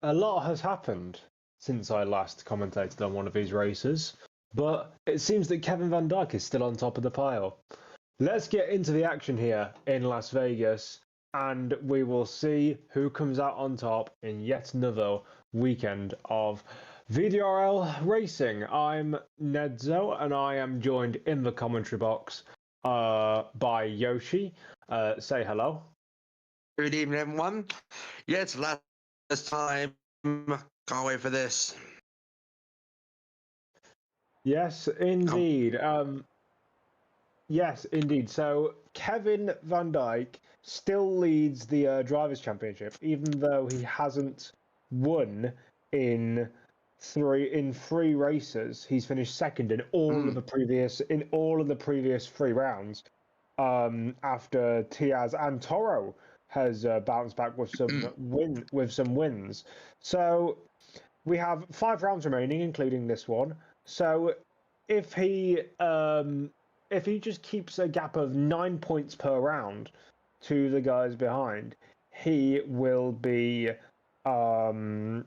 A lot has happened since I last commentated on one of these races, but it seems that Kevin Van Dijk is still on top of the pile. Let's get into the action here in Las Vegas, and we will see who comes out on top in yet another weekend of VDRL racing. I'm Nedzo, and I am joined in the commentary box by Yoshi. Say hello. Good evening, everyone. Yeah, it's last time. Can't wait for this. Yes, indeed. Yes, indeed. So Kevin Van Dijk still leads the Drivers' Championship, even though he hasn't won in three races. He's finished second in all of the previous 3 rounds. After Tiaz and Toro has bounced back with some wins. So we have 5 rounds remaining, including this one. So if he just keeps a gap of 9 points per round to the guys behind, he will be fine.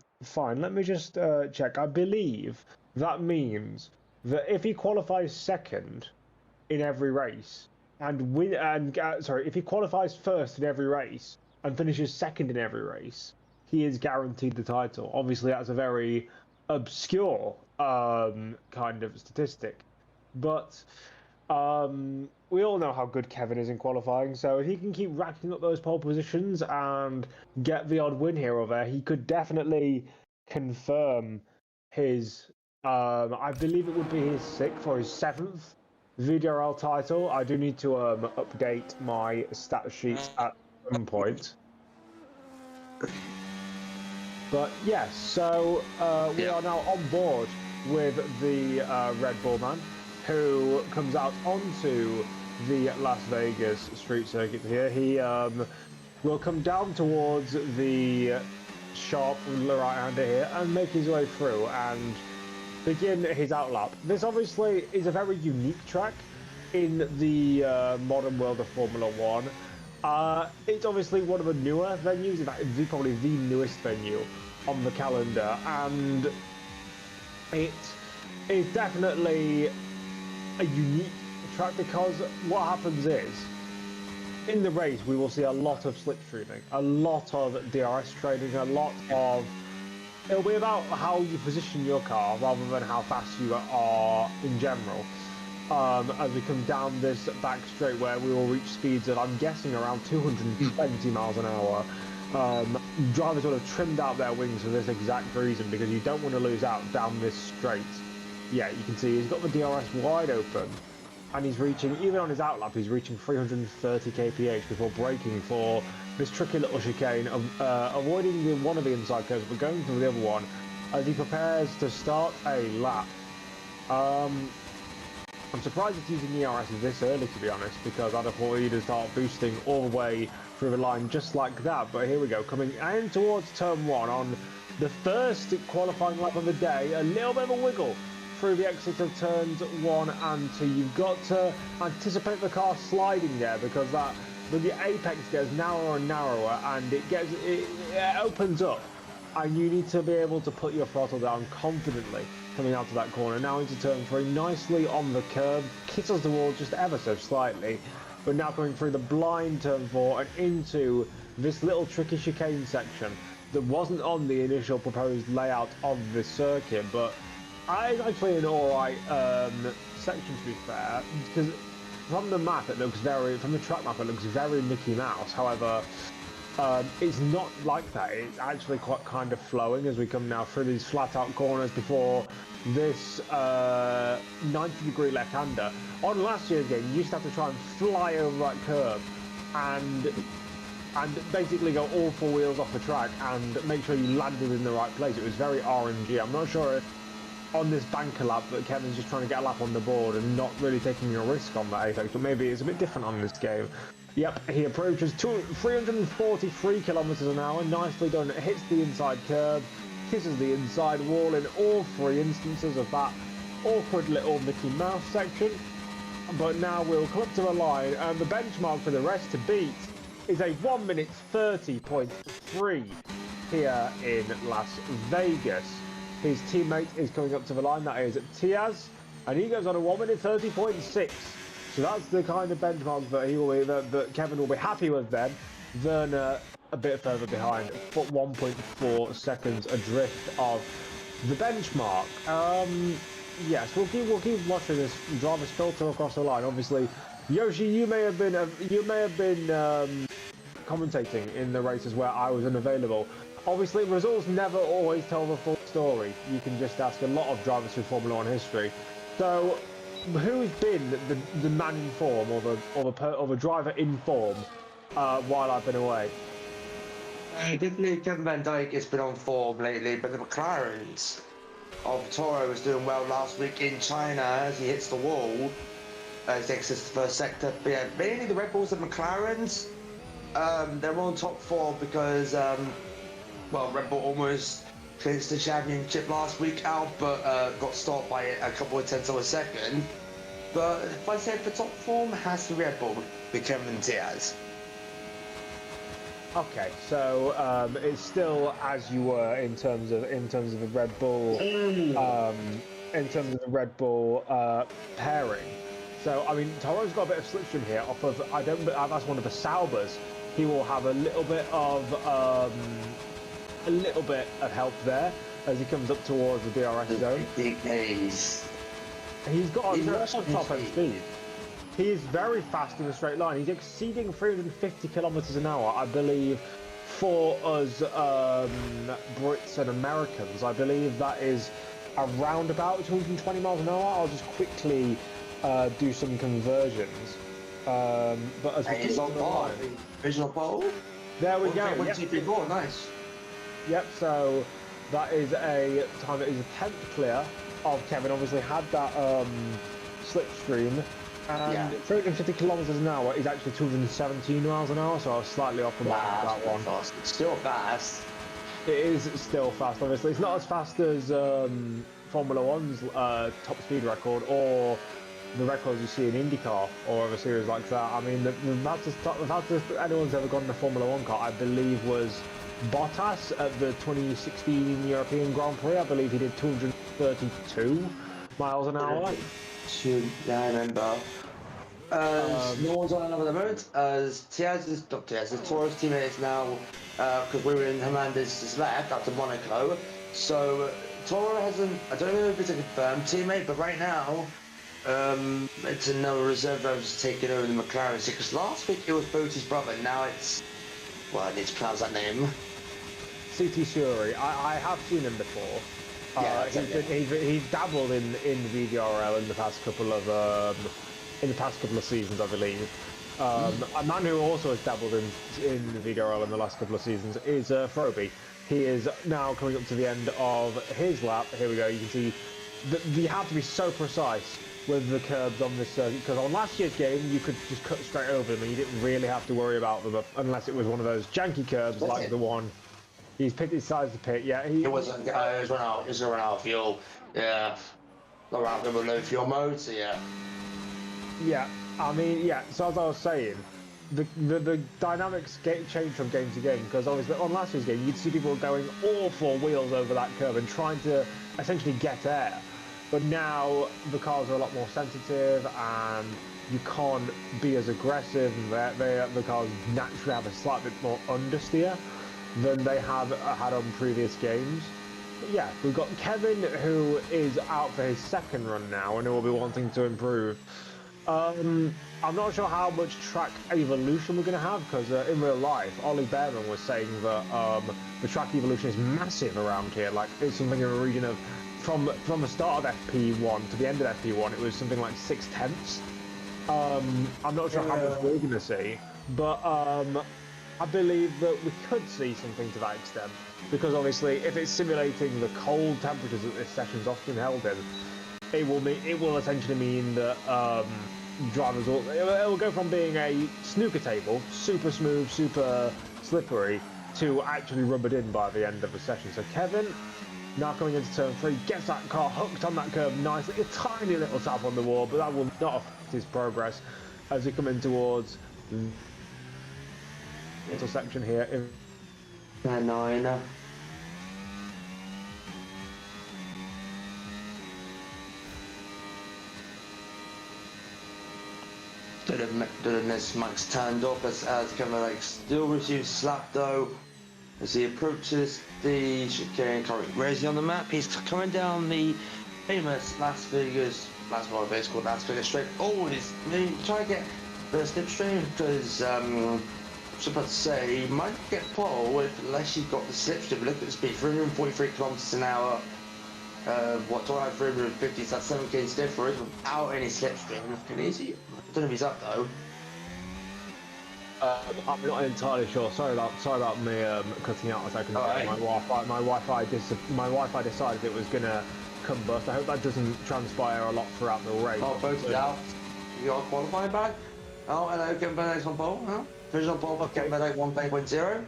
Let me just check. I believe that means that if he qualifies second in every race if he qualifies first in every race and finishes second in every race, he is guaranteed the title. Obviously, that's a very obscure kind of statistic, but we all know how good Kevin is in qualifying, so if he can keep racking up those pole positions and get the odd win here or there, he could definitely confirm his, I believe it would be his 6th or his 7th VDRL title. I do need to update my stat sheet at some point. But yes, so we are now on board with the Red Bull man, who comes out onto the Las Vegas street circuit here. He will come down towards the sharp right-hander here and make his way through and begin his outlap. This obviously is a very unique track in the modern world of Formula One. It's obviously one of the newer venues, in fact, it's probably the newest venue on the calendar, and it is definitely a unique track because what happens is, in the race, we will see a lot of slipstreaming, a lot of DRS training, a lot of... It'll be about how you position your car rather than how fast you are in general. As we come down this back straight where we will reach speeds of, I'm guessing, around 220 miles an hour. Drivers will have trimmed out their wings for this exact reason, because you don't want to lose out down this straight. Yeah, you can see he's got the DRS wide open, and he's reaching, even on his outlap, he's reaching 330 kph before braking for this tricky little chicane, avoiding one of the inside curves, but going for the other one as he prepares to start a lap. I'm surprised it's using ERS this early, to be honest, because I'd have thought he'd start boosting all the way through the line just like that. But here we go, coming in towards turn 1 on the first qualifying lap of the day. A little bit of a wiggle through the exit of turns 1 and 2. You've got to anticipate the car sliding there, because the apex gets narrower and narrower, and it opens up, and you need to be able to put your throttle down confidently coming out to that corner. Now into turn 3, nicely on the curb, kisses the wall just ever so slightly, but now coming through the blind turn 4 and into this little tricky chicane section that wasn't on the initial proposed layout of the circuit, but it's actually an alright section, to be fair, because from the map it looks from the track map it looks very Mickey Mouse. However, it's not like that. It's actually quite kind of flowing as we come now through these flat out corners before this 90-degree left-hander. On last year's game, you used to have to try and fly over that curb and basically go all 4 wheels off the track and make sure you landed in the right place. It was very RNG. I'm not sure if on this banker lap that Kevin's just trying to get a lap on the board and not really taking a risk on that apex, but maybe it's a bit different on this game. Yep, he approaches 343 kilometers an hour, nicely done. It hits the inside curb, kisses the inside wall in all 3 instances of that awkward little Mickey Mouse section. But now we'll come up to the line, and the benchmark for the rest to beat is a 1 minute 30.3 here in Las Vegas. His teammate is coming up to the line, that is Tiaz, and he goes on a 1 minute 30.6. So that's the kind of benchmark that he will be, that Kevin will be happy with then. Werner a bit further behind, but 1.4 seconds adrift of the benchmark. Yes, we'll keep watching this driver's filter across the line. Obviously, Yoshi, you may have been commentating in the races where I was unavailable. Obviously, results never always tell the full story. You can just ask a lot of drivers through Formula One history. So, who's been the man in form or the driver in form while I've been away? Definitely Kevin Van Dijk has been on form lately, but the McLarens of Toro was doing well last week in China as he hits the wall. As he exits the first sector. But yeah, mainly the Red Bulls and McLarens, they're on top four because, well, Red Bull almost clinched the championship last week, Albert got stopped by a couple of tenths of a second. But if I say for top form, it has to be Red Bull with Kevin Diaz. Okay, so it's still as you were in terms of the Red Bull in terms of the Red Bull pairing. So I mean, Toro's got a bit of slipstream here off of that's one of the Saubers. He will have a little bit of help there as he comes up towards the DRS zone. He's got a lot of top end speed. He is very fast in a straight line. He's exceeding 350 kilometers an hour, I believe, for us Brits and Americans. I believe that is around about 220 miles an hour. I'll just quickly do some conversions. But as he's on par. Visual pole. There we go. 1, 2, 3, 4. Nice. Yep. So that is a time that is a 10th clear of Kevin. Obviously had that slipstream. And 350 kilometers an hour is actually 217 miles an hour, so I was slightly off from that one. Fast. It's still fast. It is still fast, obviously. It's not as fast as Formula One's top speed record or the records you see in IndyCar or other series like that. I mean, the fastest anyone's ever gone in a Formula One car, I believe, was Bottas at the 2016 European Grand Prix. I believe he did 232 miles an hour. I remember. No one's on another moment. As Toro's teammates now, because we were in Hernandez's left after Monaco. So Toro hasn't. I don't know if it's a confirmed teammate, but right now, it's another reserve driver's taking over the McLaren. Because last week it was Boati's brother. Now it's I need to pronounce that name. CT Shuri. I have seen him before. He's dabbled in VDRL in the past couple of seasons, I believe. A man who also has dabbled in VDRL in the last couple of seasons is Froby. He is now coming up to the end of his lap. Here we go. You can see that you have to be so precise with the curbs on this circuit, because on last year's game you could just cut straight over them and you didn't really have to worry about them unless it was one of those janky curbs like the one. He's picked his size to pit. Yeah, it wasn't. It was run out. It was run out of fuel. Yeah, around them with low fuel mode. So yeah. Yeah, I mean, yeah. So as I was saying, the dynamics change from game to game, because obviously on last year's game you'd see people going all four wheels over that curve and trying to essentially get air, but now the cars are a lot more sensitive and you can't be as aggressive. The cars naturally have a slight bit more understeer than they have had on previous games. But yeah, we've got Kevin, who is out for his second run now and who will be wanting to improve. I'm not sure how much track evolution we're going to have, because in real life, Ollie Behrman was saying that the track evolution is massive around here. Like, it's something in the region of, from the start of FP1 to the end of FP1, it was something like 6/10. I'm not sure how much we're going to see, but I believe that we could see something to that extent, because obviously if it's simulating the cold temperatures that this session's often held in, it will essentially mean that drivers it will go from being a snooker table, super smooth, super slippery, to actually rubbered in by the end of the session. So Kevin, now coming into turn 3, gets that car hooked on that curve nicely, a tiny little tap on the wall, but that will not affect his progress as we come in towards little section here. 9. Doing this, Mike's turned off as Kevin Lake still receives slap though. As he approaches the chicane, currently racing on the map, he's coming down the famous Las Vegas straight. Oh, he's trying to get the slipstream because I was about to say he might get pole unless you've got the slipstream. Look at the speed, 343 kilometers an hour. What do I have 350? So that's 7 k's difference without any slipstream. Can easy. I don't know if he's up though. I'm not entirely sure. Sorry about me cutting out a second. Right. My Wi-Fi decided it was gonna combust. I hope that doesn't transpire a lot throughout the race. Oh, both out. You got qualifying back. Oh, hello, Kevin Benedict's on pole. Huh? Who's on pole for Kevin Benedict 1.0?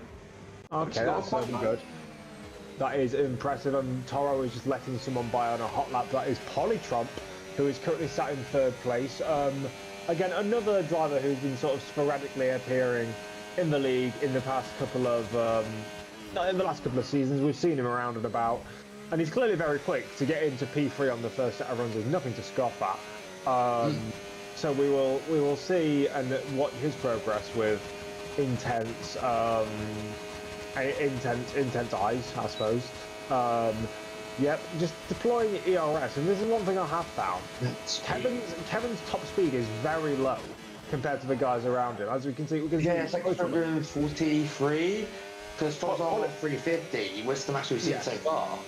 Okay, that's certainly good. That is impressive. And Toro is just letting someone by on a hot lap. That is Polytrump, who is currently sat in 3rd place. Again, another driver who's been sort of sporadically appearing in the league in the past couple of, in the last couple of seasons. We've seen him around and about, and he's clearly very quick. To get into P3 on the first set of runs is nothing to scoff at. So we will see and watch his progress with intense eyes, I suppose. Yep, just deploying ERS, and this is one thing I have found. Kevin's top speed is very low compared to the guys around him. As we can see, it's like 143. Because Todd's on like 350. What's the max we've seen so far?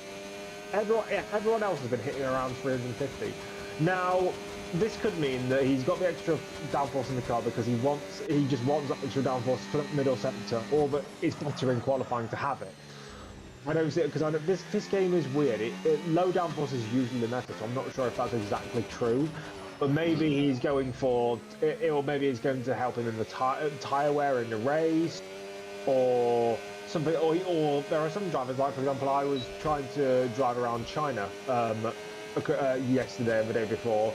Everyone else has been hitting around 350. Now, this could mean that he's got the extra downforce in the car because he just wants that extra downforce for the middle sector, or that it's better in qualifying to have it. I don't see it because I know this game is weird. Low downforce is usually the method, so I'm not sure if that's exactly true. But maybe he's going for it, or maybe it's going to help him in the tire wear in the race, or something. Or there are some drivers, like for example, I was trying to drive around China yesterday and the day before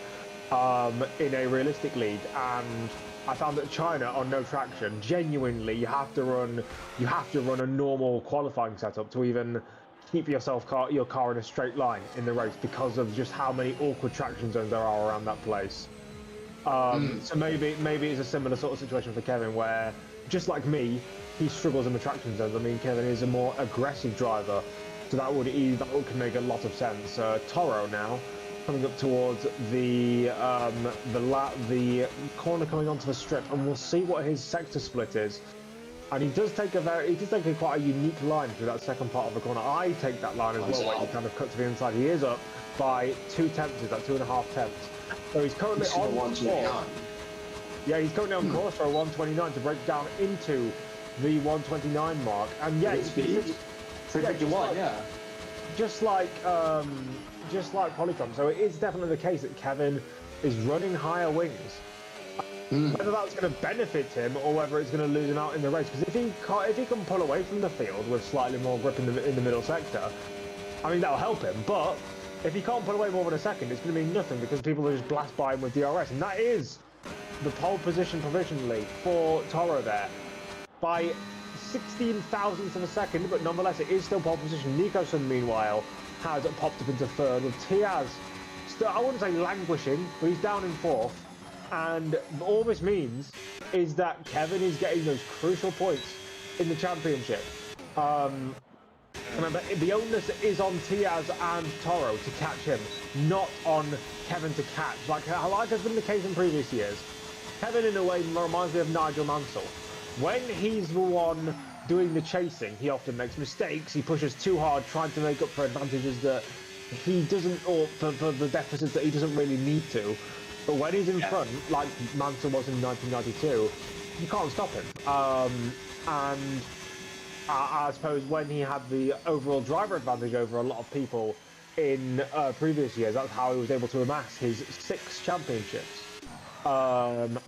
in a realistic league, and I found that China on no traction, genuinely, you have to run a normal qualifying setup to even keep your car in a straight line in the race because of just how many awkward traction zones there are around that place. So maybe it's a similar sort of situation for Kevin, where just like me, he struggles in the traction zones. I mean, Kevin is a more aggressive driver, so that could make a lot of sense. Toro now, coming up towards the corner coming onto the strip, and we'll see what his sector split is. And he does take quite a unique line through that second part of the corner. I take that line as well, where he kind of cut to the inside. He is up by 2 tenths, is that 2.5 tenths? So he's currently on 129. Yeah, he's currently on course for a 129 to break down into the 129 mark. And yeah, he's 351. Just like Polycom. So it is definitely the case that Kevin is running higher wings. Whether that's going to benefit him or whether it's going to lose him out in the race, because if he can pull away from the field with slightly more grip in the middle sector, I mean, that'll help him. But if he can't pull away more than a second, it's going to mean nothing because people will just blast by him with DRS, and that is the pole position provisionally for Toro there by 16 thousandths of a second, but nonetheless it is still pole position. Nicholson, meanwhile, has popped up into 3rd, with Tiaz still, I wouldn't say languishing, but he's down in 4th. And all this means is that Kevin is getting those crucial points in the championship. Remember, the onus is on Tiaz and Toro to catch him, not on Kevin to catch, like has been the case in previous years. Kevin, in a way, reminds me of Nigel Mansell. When he's the one doing the chasing, he often makes mistakes. He pushes too hard, trying to make up for advantages that he doesn't, or for the deficits that he doesn't really need to. But when he's in front, like Mansell was in 1992, you can't stop him. And I suppose when he had the overall driver advantage over a lot of people in previous years, that's how he was able to amass his 6 championships. And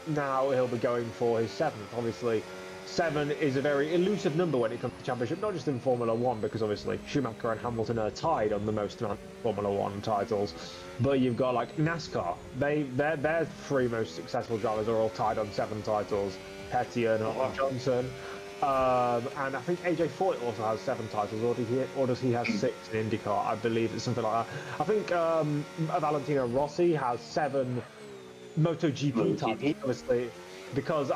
now he'll be going for his 7th. Obviously, 7 is a very elusive number when it comes to championship, not just in Formula 1, because obviously Schumacher and Hamilton are tied on the most amount of Formula 1 titles. But you've got like NASCAR, their 3 most successful drivers are all tied on 7 titles. Petty and Johnson. And I think AJ Foyt also has 7 titles, or does he have 6 in IndyCar? I believe it's something like that. I think Valentino Rossi has 7 MotoGP titles, obviously, because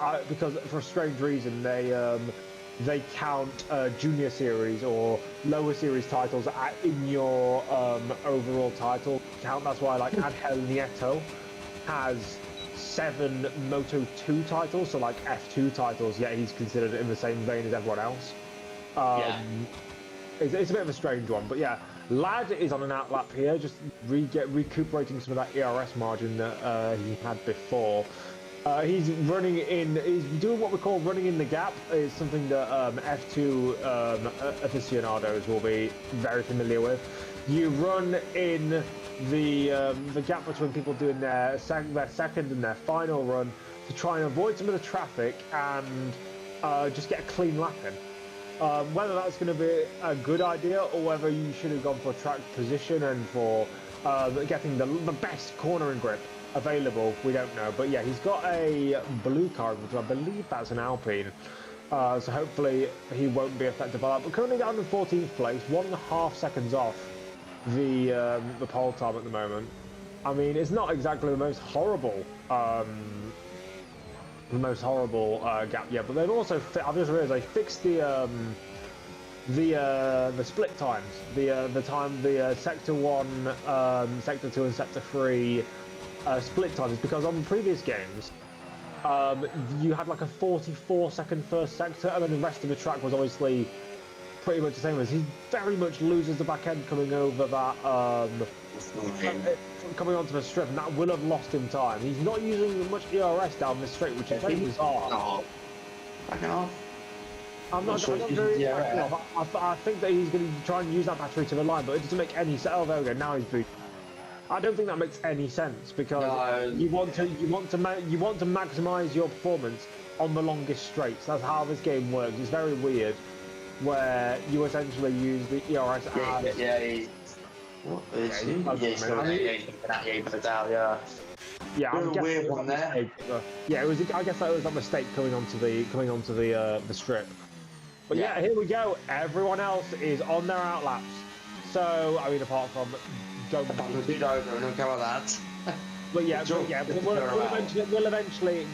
for a strange reason they count junior series or lower series titles in your overall title count. That's why, like, Angel Nieto has 7 Moto2 titles, so like F2 titles, yet he's considered in the same vein as everyone else. It's a bit of a strange one, but yeah, Ladd is on an outlap here, just recuperating some of that ERS margin that he had before. He's doing what we call running in the gap. It's something that F2 aficionados will be very familiar with. You run in the gap between people doing their second and their final run to try and avoid some of the traffic and just get a clean lap in. Whether that's going to be a good idea or whether you should have gone for track position and for getting the best cornering grip available, we don't know. But yeah, he's got a blue car, which I believe that's an Alpine. So hopefully he won't be affected by that. But currently down in 14th place, 1.5 seconds off the pole time at the moment. I mean, it's not exactly the most horrible gap yet, but they've also I've just realised they fixed the split times, the sector 1, sector 2, and sector 3 split times, because on previous games you had like a 44-second first sector, and then the rest of the track was obviously pretty much the same. As he very much loses the back end coming over that coming onto the strip, and that will have lost him time. He's not using much ERS down this straight, which is very bizarre. I'm not sure. I think that he's going to try and use that battery to the line, but it doesn't make any sense. Oh, there we go. Now he's booted. I don't think that makes any sense, because you want to maximize your performance on the longest straights. That's how this game works. It's very weird, where you essentially use the ERS as... Yeah, I'm guessing weird one there. Yeah, I guess that was a mistake coming onto the strip. But yeah, here we go. Everyone else is on their outlaps. So I mean, apart from Joe, that. But yeah, we'll eventually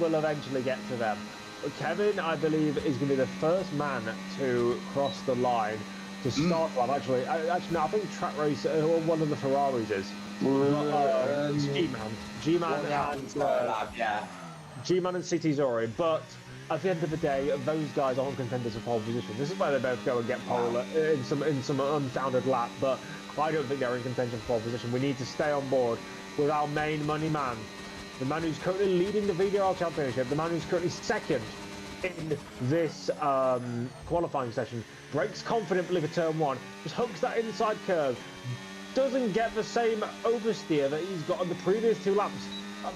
get to them. But Kevin, I believe, is going to be the first man to cross the line to start. Well, actually, no, I think Track Race, one of the Ferraris is. G-Man and CT Zori, but at the end of the day, those guys aren't contenders for pole position. This is where they both go and get pole in some unfounded lap, but I don't think they're in contention for pole position. We need to stay on board with our main money man, the man who's currently leading the VDRL Championship, the man who's currently second in this qualifying session. Brakes confidently for turn 1, just hooks that inside curve, doesn't get the same oversteer that he's got on the previous 2 laps,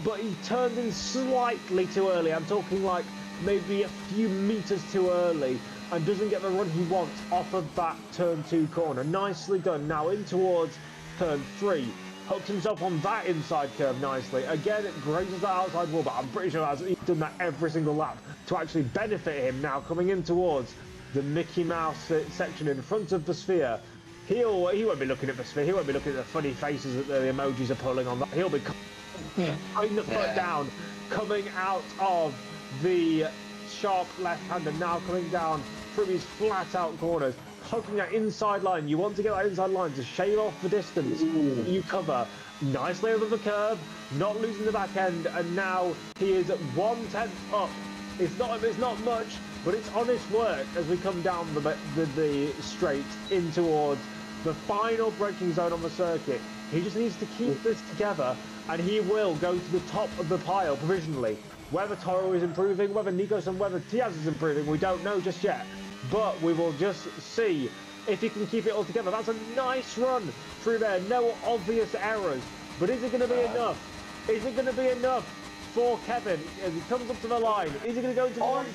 but he turned in slightly too early. I'm talking like maybe a few meters too early, and doesn't get the run he wants off of that turn 2 corner. Nicely done. Now in towards turn 3, hooks himself on that inside curve nicely. Again, it grazes that outside wall, but I'm pretty sure he's done that every single lap to actually benefit him now coming in towards the Mickey Mouse section in front of the sphere. He won't be looking at the sphere. He won't be looking at the funny faces that the emojis are pulling on. He'll be putting the foot down, coming out of the sharp left-hander, now coming down through his flat-out corners, hooking that inside line. You want to get that inside line to shave off the distance that you cover. Nicely over the curve, not losing the back end, and now he is 1/10 up. It's not much, but it's honest work as we come down the straight in towards the final braking zone on the circuit. He just needs to keep this together, and he will go to the top of the pile provisionally. Whether Toro is improving, whether Nikos and whether Tiaz is improving, we don't know just yet. But we will just see if he can keep it all together. That's a nice run through there. No obvious errors. But is it going to be enough? Is it going to be enough for Kevin as he comes up to the line? Is he going to go to the line?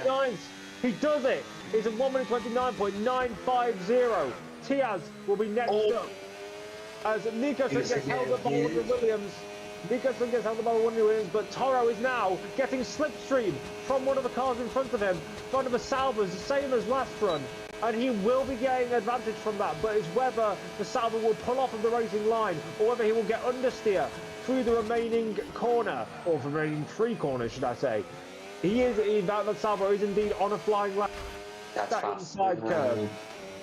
Nice. He does it. It's a 1:29.950. Tiaz will be next up as Nikos gets held up by Williams. Nicholson gets out the ball when he wins, but Toro is now getting slipstream from one of the cars in front of him. Front of the Salvers, the same as last run. And he will be getting advantage from that, but it's whether the Salver will pull off of the racing line or whether he will get understeer through the remaining corner, or the remaining 3 corners, should I say. That Salver is indeed on a flying lap. That's That fast. inside curve.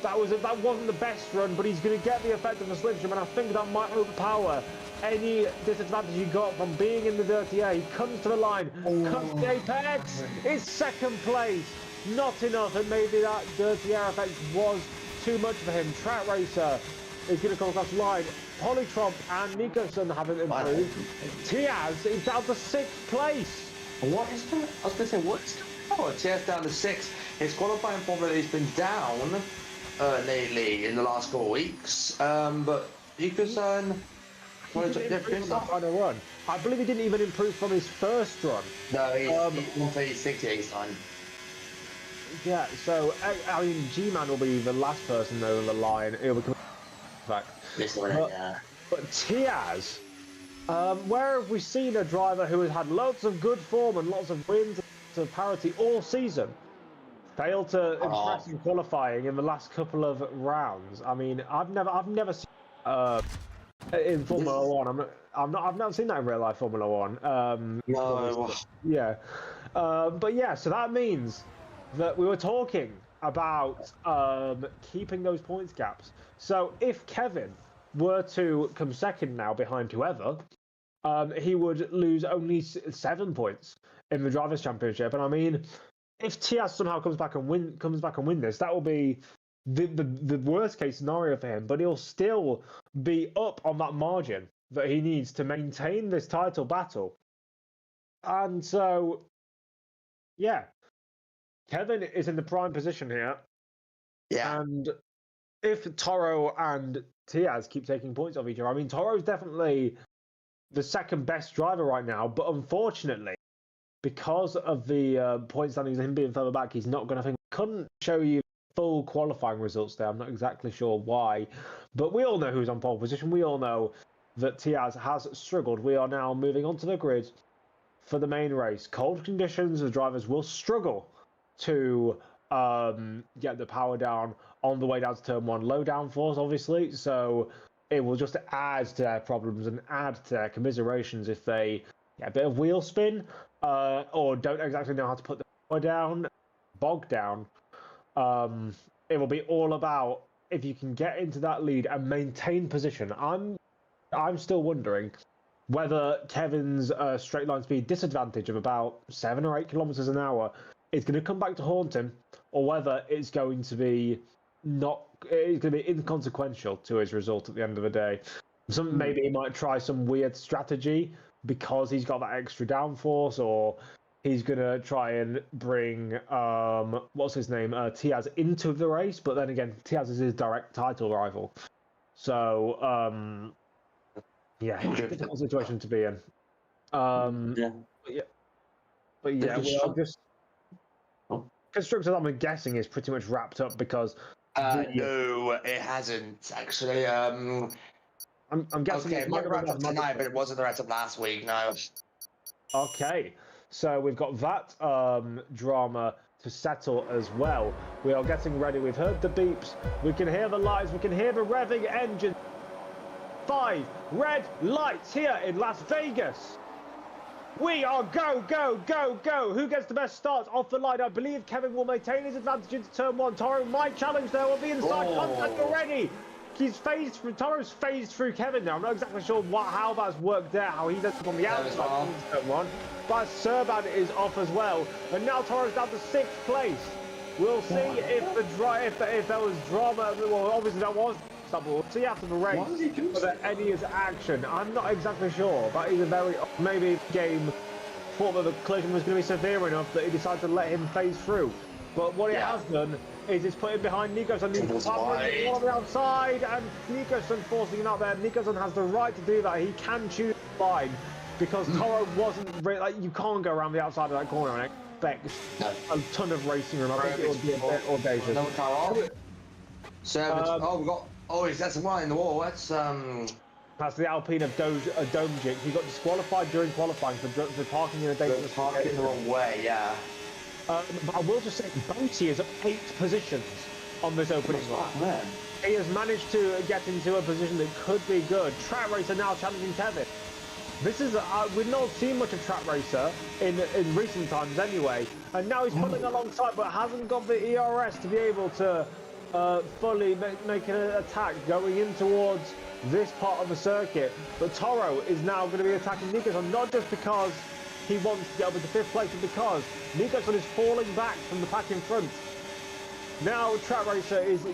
That wasn't the best run, but he's going to get the effect of a slipstream, and I think that might overpower any disadvantage he got from being in the dirty air. He comes to the line, cuts the apex. It's second place. Not enough, and maybe that dirty air effect was too much for him. Track Racer is going to come across the line. Polytromp and Nicholson haven't improved. Tiaz is down to 6th place. What is that? I was going to say, what's Tiaz down to 6th. His qualifying formula has been down lately in the last 4 weeks. But Nicholson... Final run. I believe he didn't even improve from his first run. No, he's 68 time. Yeah, so I mean, G-Man will be the last person over the line. He'll be coming back. But Tiaz, where have we seen a driver who has had lots of good form and lots of wins to parity all season, failed to impress in qualifying in the last couple of rounds? I mean, I've never seen in Formula One. I've not seen that in real life Formula One. No. Yeah, but yeah, so that means that we were talking about keeping those points gaps. So if Kevin were to come second now behind whoever, he would lose only 7 points in the Drivers' Championship. And I mean, if Tiaz somehow comes back and win this, that will be the worst case scenario for him. But he'll still be up on that margin that he needs to maintain this title battle. And so, yeah. Kevin is in the prime position here. Yeah. And if Toro and Tiaz keep taking points off each other, I mean, Toro's definitely the second best driver right now, but unfortunately, because of the point standings and him being further back, he's not going to think. Couldn't show you full qualifying results there. I'm not exactly sure why, but we all know who's on pole position. We all know that Tiaz has struggled. We are now moving onto the grid for the main race. Cold conditions, the drivers will struggle to get the power down on the way down to turn 1. Low downforce, obviously, so it will just add to their problems and add to their commiserations if they get a bit of wheel spin or don't exactly know how to put the power down, bog down. It will be all about if you can get into that lead and maintain position. I'm still wondering whether Kevin's straight line speed disadvantage of about 7 or 8 kilometers an hour is going to come back to haunt him, or whether it's going to be inconsequential to his result at the end of the day. Maybe he might try some weird strategy because he's got that extra downforce, or he's going to try and bring what's his name, Tiaz into the race. But then again, Tiaz is his direct title rival, so yeah, difficult situation to be in. But yeah, we are just. Constructors, I'm guessing, is pretty much wrapped up because. No, it hasn't actually. I'm guessing. Okay, it might have wrapped up tonight, but it wasn't wrapped up last week. No. Okay, so we've got that drama to settle as well. We are getting ready. We've heard the beeps. We can hear the lights. We can hear the revving engine. 5 red lights here in Las Vegas. We are go, go, go, go. Who gets the best start off the line? I believe Kevin will maintain his advantage into turn 1. Toro might challenge there. Will be inside contact already. He's phased through. Toro's phased through Kevin now. I'm not exactly sure how that's worked out, how he does it on the outside into turn 1. But Serban is off as well. And now Toro's down to 6th place. We'll see if there was drama. Well, obviously there was. We'll see after the race whether any is action. I'm not exactly sure, but he's a very maybe game thought that the collision was going to be severe enough that he decided to let him phase through. But what it has done is it's put him behind Nicholson. He's on the outside, and Nicholson forcing him out there. Nicholson has the right to do that. He can choose the line because Toro wasn't really, like, you can't go around the outside of that corner and expect a ton of racing room. I think it would be a bit audacious. So we got. Oh, that's a line in the wall. That's That's the Alpine of Domjic. He got disqualified during qualifying for parking in a dangerous parking the wrong way, yeah. But I will just say, Boaty is up 8 positions on this opening lap. He has managed to get into a position that could be good. Track Racer now challenging Kevin. This is, we've not seen much of Track Racer in recent times anyway. And now he's pulling alongside, but hasn't got the ERS to be able to fully make an attack going in towards this part of the circuit. But Toro is now going to be attacking Nicholson, not just because he wants to get up into 5th place, but because Nicholson is falling back from the pack in front. Now Track Racer is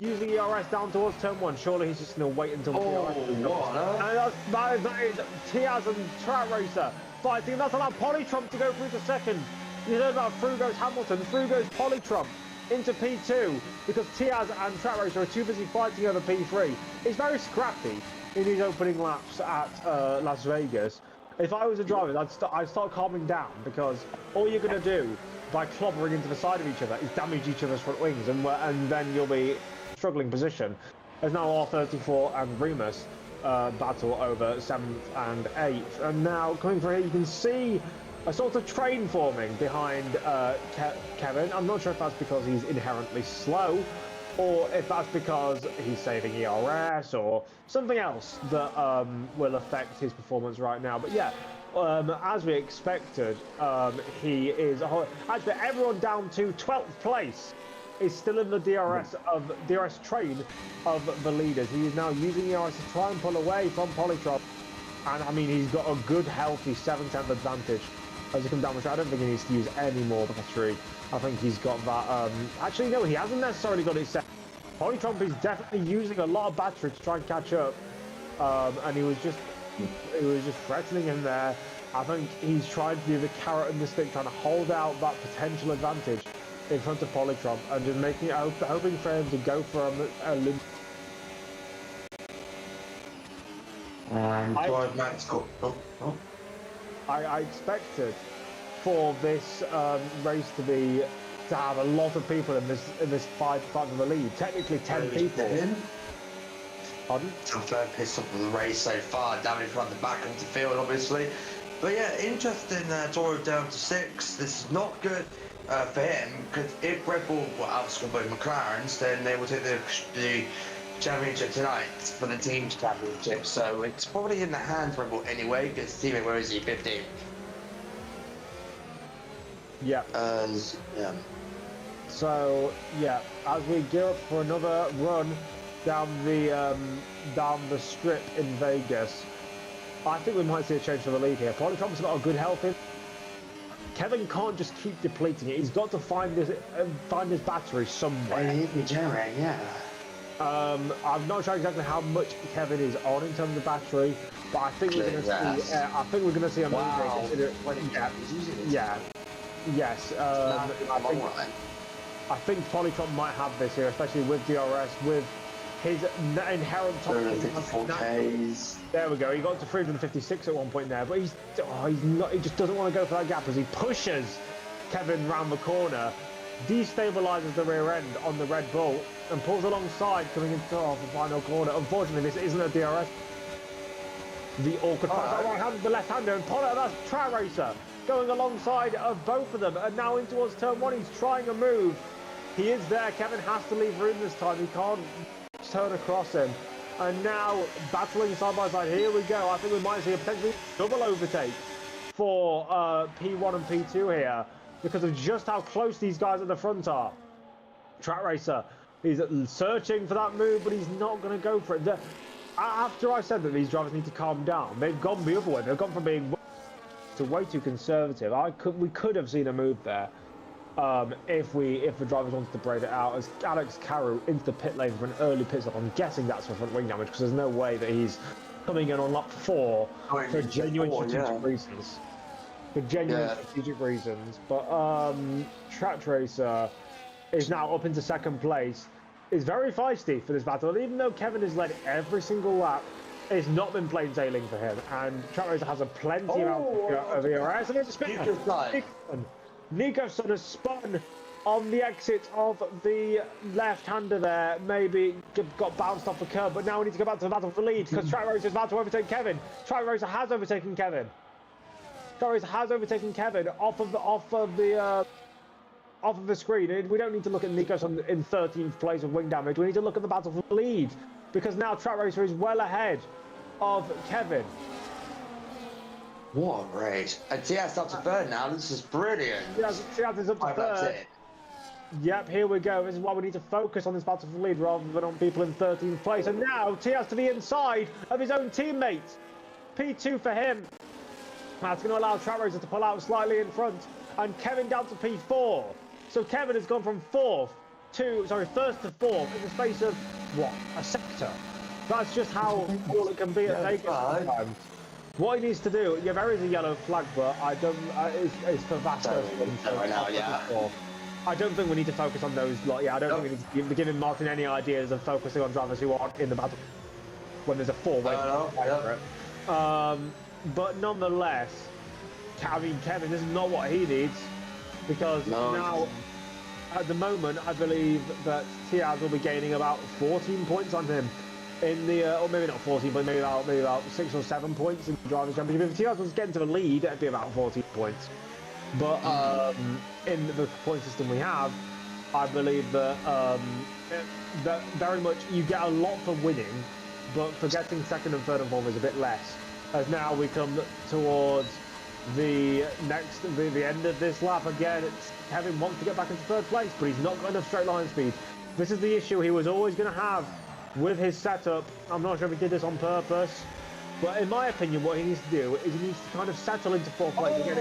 using ERS down towards turn 1. Surely he's just going to wait until the ERS is up. And that is Tiaz and Track Racer fighting. That's allowed Polytrump to go through to 2nd. You heard about through goes Hamilton, through goes Polytrump into P2 because Tiaz and Track Racer are too busy fighting over P3. It's very scrappy in these opening laps at Las Vegas. If I was a driver, I'd start calming down, because all you're going to do by clobbering into the side of each other is damage each other's front wings, and then you'll be struggling position. There's now R34 and Remus battle over 7th and 8th, and now coming through here you can see a sort of train forming behind Kevin. I'm not sure if that's because he's inherently slow, or if that's because he's saving ERS or something else that will affect his performance right now. But yeah, as we expected, he is actually everyone down to 12th place is still in the DRS train of the leaders. He is now using ERS to try and pull away from Polytrop, and I mean he's got a good healthy 7/10 advantage as he comes down the track. I don't think he needs to use any more battery. I think he's got that. Actually, no, he hasn't necessarily got it set. Polytrump is definitely using a lot of battery to try and catch up, and he was just threatening him there. I think he's trying to do the carrot and the stick, trying to hold out that potential advantage in front of Polytrump, and just making it hoping for him to go for a limp. I expected for this race to have a lot of people in this fight for the lead. Technically 10 people. Pardon? Third pissed off of the race so far, damage from the back of the field obviously. But yeah, interesting, Toro down to 6. This is not good for him, because if Red Bull were outscored by McLaren's, then they will take the championship tonight for the team's championship. So it's probably in the hands of Red Bull anyway, because teammate, where is he? 15. Yeah. Yeah. So yeah, as we gear up for another run down the strip in Vegas, I think we might see a change for the lead here. Polytrop's got a good health in. Kevin can't just keep depleting it. He's got to find his battery somewhere. He's regenerating, yeah. I'm not sure exactly how much Kevin is on in terms of battery, but I think we're going to see. I think we're going to see a move. Yes. I think Polytrop might have this here, especially with DRS, with his inherent top. 54Ks. There we go. He got to 356 at one point there, but he's not. He just doesn't want to go for that gap as he pushes Kevin round the corner, destabilizes the rear end on the Red Bull, and pulls alongside coming into the final corner. Unfortunately, this isn't a DRS. The awkward the left-hander, and that's Track Racer going alongside of both of them, and now in towards turn 1. He's trying a move. He is there. Kevin has to leave room this time. He can't turn across him. And now battling side by side. Here we go. I think we might see a potentially double overtake for P1 and P2 here, because of just how close these guys at the front are. Track Racer, he's searching for that move, but he's not going to go for it. After I said that these drivers need to calm down, they've gone the other way. They've gone from being way too conservative. We could have seen a move there if the drivers wanted to braid it out. As Alex Carew into the pit lane for an early pit stop. I'm guessing that's for front wing damage, because there's no way that he's coming in on lap 4 for genuine strategic reasons. For genuine strategic reasons. But Track Racer is now up into 2nd place. Is very feisty for this battle, and even though Kevin has led every single lap, it's not been plain sailing for him, and Track Racer has a plenty of ERS, and it's a spin. Nicholson has spun on the exit of the left-hander there, maybe got bounced off the curb, but now we need to go back to the battle for the lead because Track Racer is about to overtake Kevin. Track Racer has overtaken Kevin. Track Racer has overtaken Kevin off of the screen. We don't need to look at Nikos in 13th place with wing damage. We need to look at the battle for the lead because now Track Racer is well ahead of Kevin. What a race. And TS up to third now. This is brilliant. TS is up to third. Yep, here we go. This is why we need to focus on this battle for the lead rather than on people in 13th place. And now TS to the inside of his own teammate. P2 for him. That's going to allow Track Racer to pull out slightly in front. And Kevin down to P4. So Kevin has gone from first to fourth in the space of, what, a sector. That's just how cool it can be at Vegas sometimes. What he needs to do, yeah, there is a yellow flag, but I don't, it's for Vasco. Right now, yeah. I don't think we need to focus on those lot. Yeah, I don't think we need to be giving Martin any ideas of focusing on drivers who aren't in the battle when there's a four-way. But nonetheless, I mean, Kevin, this is not what he needs because now, at the moment, I believe that Tiaz will be gaining about 14 points on him in the, or maybe not 14, but maybe about 6 or 7 points in the Drivers' Championship. If Tiaz was getting to the lead, it'd be about 14 points. But in the point system we have, I believe that that very much you get a lot for winning, but for getting second and third and fourth is a bit less. As now we come towards the end of this lap again. Kevin wants to get back into third place, but he's not got enough straight line speed. This is the issue he was always going to have with his setup. I'm not sure if he did this on purpose. But in my opinion, what he needs to do is he needs to kind of settle into fourth place again.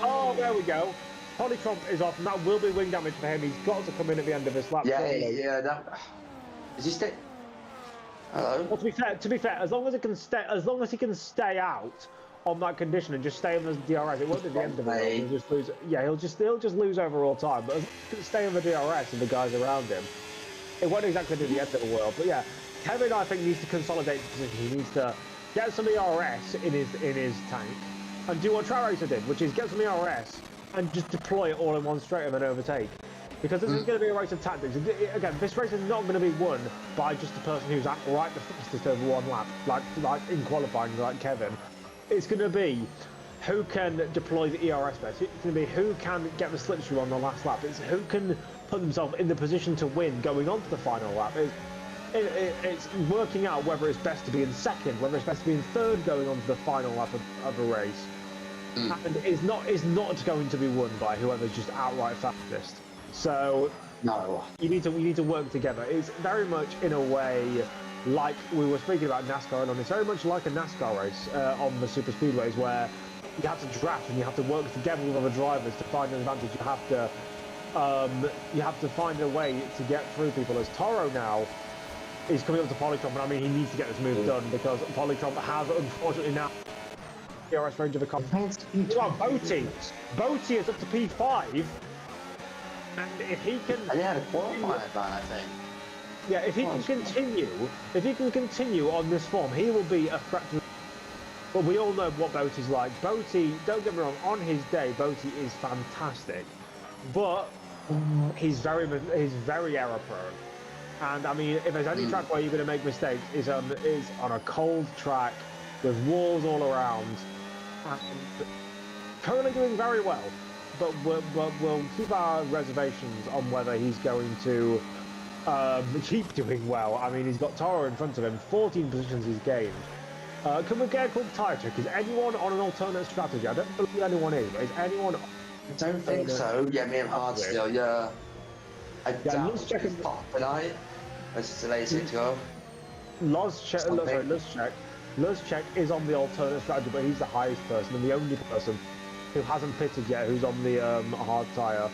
Oh, there we go. Polytromp is off, and that will be wing damage for him. He's got to come in at the end of this lap. Yeah. That is he stay? Hello. Well, to be fair, as long as he can stay out on that condition and just stay in the DRS, it won't be the end of it. He'll just lose. Yeah, he'll just lose overall time. But as long as he can stay in the DRS and the guys around him, it won't exactly be the end of the world. But yeah, Kevin, I think, needs to consolidate the position. He needs to get some ERS in his tank and do what Track Racer did, which is get some ERS and just deploy it all in one straight and then overtake. Because this is going to be a race of tactics. Again, this race is not going to be won by just the person who's right the fastest over one lap, like in qualifying, like Kevin. It's going to be who can deploy the ERS best. It's going to be who can get the slipstream on the last lap. It's who can put themselves in the position to win going on to the final lap. It's working out whether it's best to be in second, whether it's best to be in third going on to the final lap of a race. And it's not going to be won by whoever's just outright fastest. So no, you need to work together. It's very much in a way like we were speaking about NASCAR, and it's very much like a NASCAR race on the super speedways where you have to draft and you have to work together with other drivers to find an advantage. You have to find a way to get through people. As Toro now is coming up to Polytromp, and I mean he needs to get this move done because Polytromp has unfortunately now DRS range of the car. Boaty is up to P5. And if he can, I think. Yeah, if he can continue on this form, he will be a threat to. But we all know what Boaty's like. Boaty, don't get me wrong, on his day, Boaty is fantastic, but he's very error prone. And I mean, if there's any track where you're going to make mistakes, is on a cold track with walls all around, and currently doing very well. But we'll keep our reservations on whether he's going to keep doing well. I mean, he's got Toro in front of him, 14 positions he's gained. Can we get a quick tyre check? Is anyone on an alternate strategy? I don't believe anyone is, but is anyone... I don't think so. Yeah, me and Hard still, yeah. I doubt it's just popping out. It's too lazy to go. Luzchek is on the alternate strategy, but he's the highest person and the only person who hasn't pitted yet, who's on the hard tyre.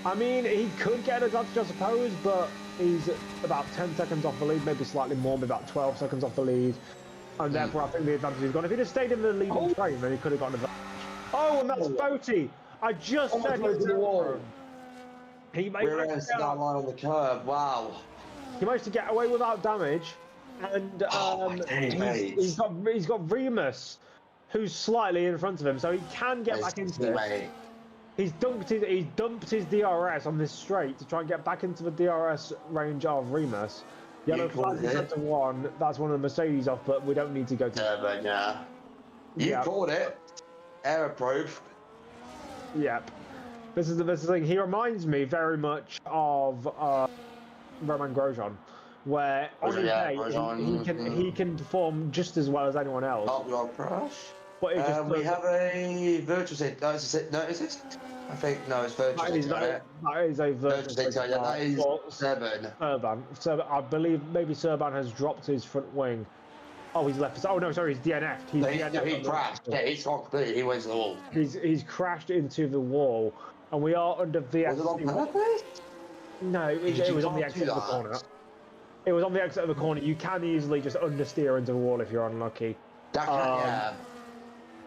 I mean, he could get an advantage, I suppose, but he's about 10 seconds off the lead, maybe slightly more, maybe about 12 seconds off the lead. And therefore, I think the advantage is gone. If he'd have stayed in the leading train, then he could have gotten an advantage. Oh, and that's Boaty! I just said he was He managed to that line on the curb, wow. He managed to get away without damage. And he's got Remus, who's slightly in front of him, so he can get back into it. He's dumped his DRS on this straight to try and get back into the DRS range of Remus. Yellow flag in centre one. That's one of the Mercedes off, but we don't need to go to. But yeah, you called it. Error proof. Yep. This is the thing. He reminds me very much of Roman Grosjean, where on his day he can perform just as well as anyone else. Top crash. But it just we have a virtual safety. No, is it? I think no, it's virtual safety. That is a virtual safety. That is Serban. Serban. I believe maybe Serban has dropped his front wing. Oh, he's left. Oh no, sorry, he's DNF'd. He crashed. Yeah, he's gone completely. He went to the wall. He's crashed into the wall, and we are under VSC. Was it on purpose? No, it was on the exit of the corner. It was on the exit of the corner. You can easily just understeer into the wall if you're unlucky. Yeah.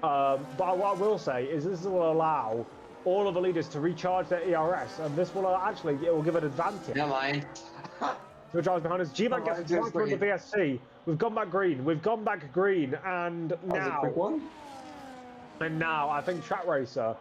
But what I will say is this will allow all of the leaders to recharge their ERS, and this will it will give an advantage. Never mind. So drives behind us. G-Man gets the track from the VSC. We've gone back green, and now I think Track Racer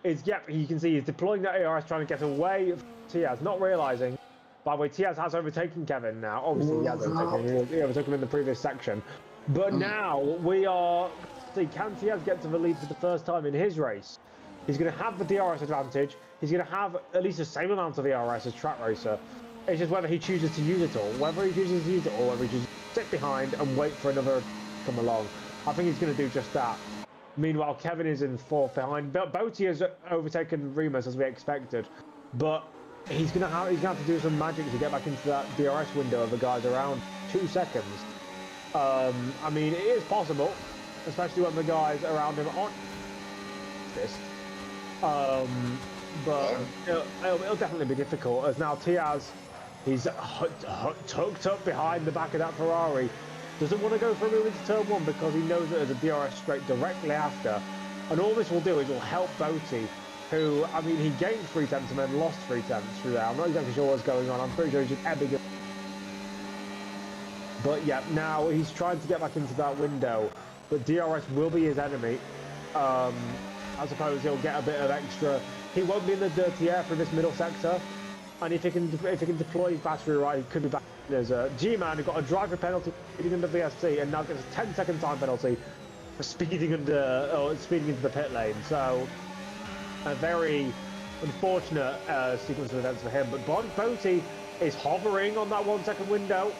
is, you can see he's deploying that ARS trying to get away from Tiaz, not realising. By the way, Tiaz has overtaken Kevin now. Obviously, he has overtaken him in the previous section. But now we are, can Tiaz get to the lead for the first time in his race? He's going to have the DRS advantage. He's going to have at least the same amount of ERS as Track Racer. It's just whether he chooses to use it all. Whether he chooses to use it all, whether he chooses to sit behind and wait for another to come along. I think he's going to do just that. Meanwhile, Kevin is in fourth behind. Boaty has overtaken Remus as we expected, but he's going to have to do some magic to get back into that DRS window of the guys around 2 seconds. I mean, it is possible, especially when the guys around him aren't this. But it'll definitely be difficult, as now Tiaz, he's tucked up behind the back of that Ferrari. Doesn't want to go for a move into turn one because he knows that there's a DRS straight directly after. And all this will do is it will help Boaty, who, I mean, he gained 3/10 and then lost 3/10 through there. I'm not exactly sure what's going on. I'm pretty sure he's just ebbing. But yeah, now he's trying to get back into that window. But DRS will be his enemy. I suppose he'll get a bit of extra. He won't be in the dirty air for this middle sector. And if he can deploy his battery right, he could be back. There's a G-Man who got a driver penalty speeding under VSC and now gets a 10-second time penalty for speeding into the pit lane. So a very unfortunate sequence of events for him. But Boaty is hovering on that 1 second window.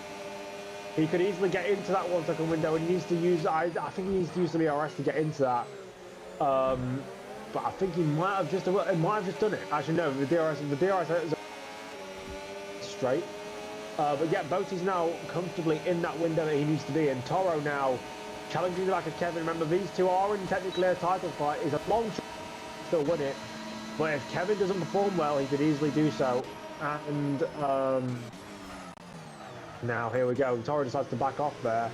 He could easily get into that 1 second window and he needs to use. I think he needs to use the ERS to get into that. But I think he might have just done it. Actually, no, the DRS is straight. But yeah, Boaty's now comfortably in that window that he needs to be in. Toro now challenging the back of Kevin. Remember, these two are in technically a title fight. It's a long shot to still win it. But if Kevin doesn't perform well, he could easily do so. And now here we go. Toro decides to back off there.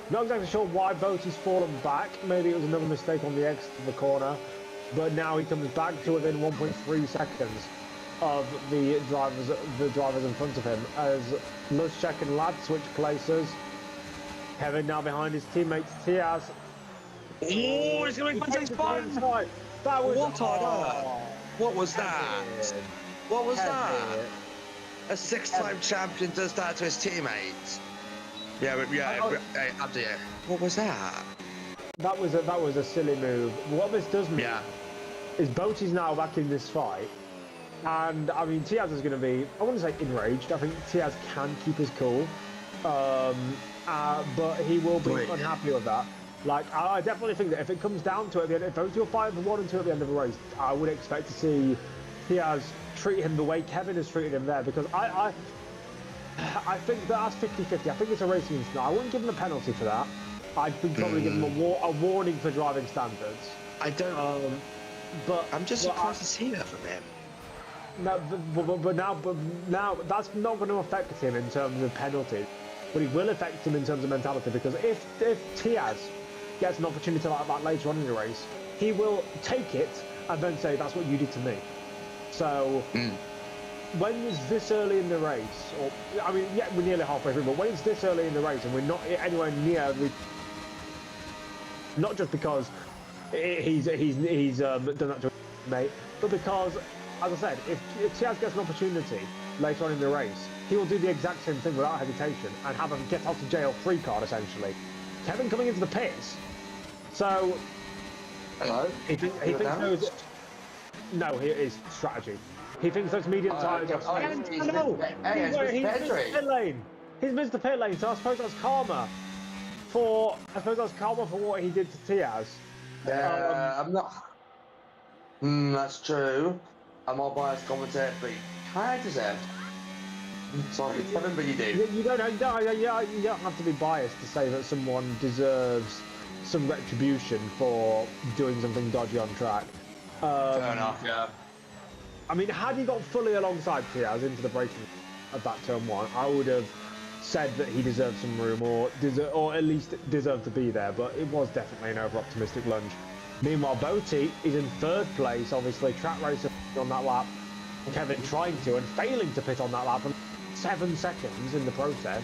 Not exactly sure why Boaty's fallen back. Maybe it was another mistake on the exit of the corner. But now he comes back to within 1.3 seconds of the drivers in front of him as Luschek and Ladd switch places. Kevin now behind his teammates Tiaz. Oh, he's going to make fun. That was What was that? What was that? A 6-time champion does that to his teammates. Yeah, up to you. What was that? That was a silly move. What this does mean is Boaty's now back in this fight. And, I mean, Tiaz is going to be, I wouldn't say enraged. I think Tiaz can keep his cool. But he will be unhappy with that. Like, I definitely think that if it comes down to it, if those two are fighting for 1 and 2 at the end of the race, I would expect to see Tiaz treat him the way Kevin has treated him there. Because I think that's 50-50. I think it's a racing incident. I wouldn't give him a penalty for that. I'd probably give him a warning for driving standards. I don't. But I'm just surprised to see that from him. No, but now that's not going to affect him in terms of penalties, but it will affect him in terms of mentality, because if Tiaz gets an opportunity like that later on in the race, he will take it and then say, that's what you did to me. So when it's this early in the race, or I mean, yeah, we're nearly halfway through, but when it's this early in the race and we're not anywhere near, not just because he's done that to mate, but because, as I said, if Tiaz gets an opportunity later on in the race, he will do the exact same thing without hesitation and have a get out of jail free card essentially. Kevin coming into the pits, so Hello? he thinks those. No, it is strategy. He thinks those medium tires. He's missed the pit lane. He's missed the pit lane, so I suppose that's karma. For what he did to Tiaz. Yeah, I'm not. That's true. I'm all biased commentator, but kind of deserved. Sorry, Kevin, but you do. You don't have to be biased to say that someone deserves some retribution for doing something dodgy on track. Fair enough, yeah. I mean, had he got fully alongside Tiaz into the braking at that turn one, I would have said that he deserved some room or at least deserved to be there, but it was definitely an over-optimistic lunge. Meanwhile, Botti is in third place, obviously, track racer on that lap. Kevin trying to and failing to pit on that lap, and 7 seconds in the process.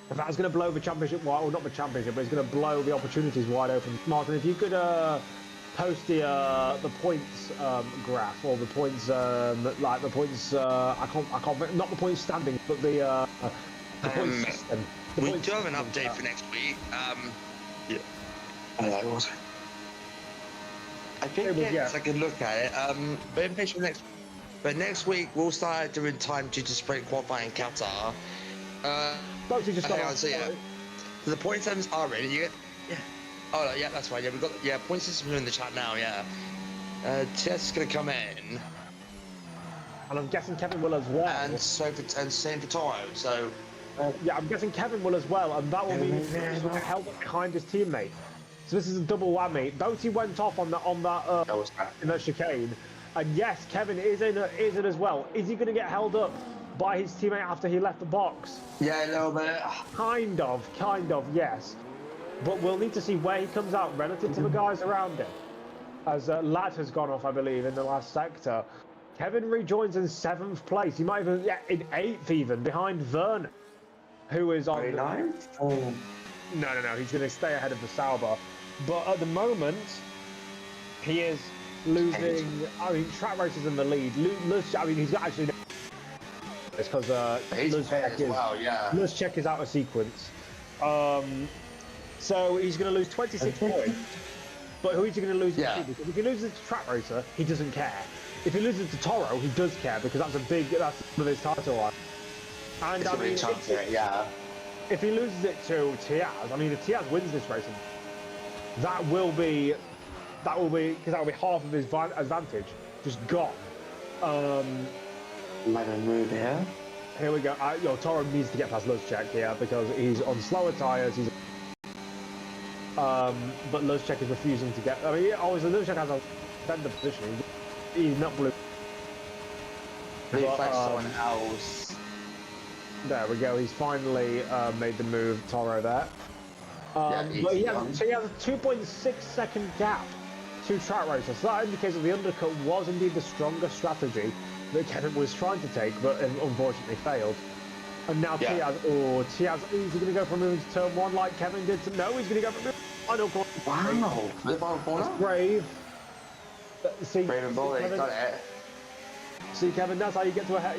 If that's going to blow the championship wide, well, not the championship, but it's going to blow the opportunities wide open. Martin, if you could post the points graph or the points like the points I can't not the points standing, but the points system. We do have an update for next week. Yeah. I think I can look at it. But in case for next week we'll start doing time due to sprint qualifying in Qatar. Just hang on, so yeah. So the point systems are ready. You get, yeah. Oh no, yeah, that's fine. Yeah, we've got point systems in the chat now. Yeah. Tess is gonna come in. And I'm guessing Kevin will as well. And same for Toro. So. Yeah, I'm guessing Kevin will as well, and that will mean he's held up behind his teammate. So this is a double whammy. Botti went off on that in that chicane, and yes, Kevin is in as well. Is he going to get held up by his teammate after he left the box? Yeah, a little bit. Kind of, yes. But we'll need to see where he comes out relative to the guys around him. As Lad has gone off, I believe, in the last sector. Kevin rejoins in 7th place. He might even in 8th even, behind Vern, who is on 9th? Oh. No, he's going to stay ahead of the Sauber. But at the moment, he is losing. I mean, track races in the lead. He's actually. It's because Luzcek is out of sequence. So he's going to lose 26 points. But who is he going to lose to? Because if he loses to track racer, he doesn't care. If he loses to Toro, he does care because that's one of his title rights. And I mean, if he loses it to Tiaz, I mean, if Tiaz wins this race, that will be because that will be half of his advantage just gone. Might have moved here. Here we go. Toro needs to get past Luzcek here because he's on slower tyres. But Luzcek is refusing to get. I mean, obviously Luzcek has a defender position. He's not blue. Someone else. There we go. He's finally made the move, Toro there. But he has a 2.6 second gap to track racer. So that indicates that the undercut was indeed the stronger strategy that Kevin was trying to take, but unfortunately failed. And now Tiaz, is he going to go for a move into turn 1 like Kevin did? No, he's going to go for a final corner. Wow, the final corner. That's brave. Brave and bold, got it. See, Kevin, that's how you get ahead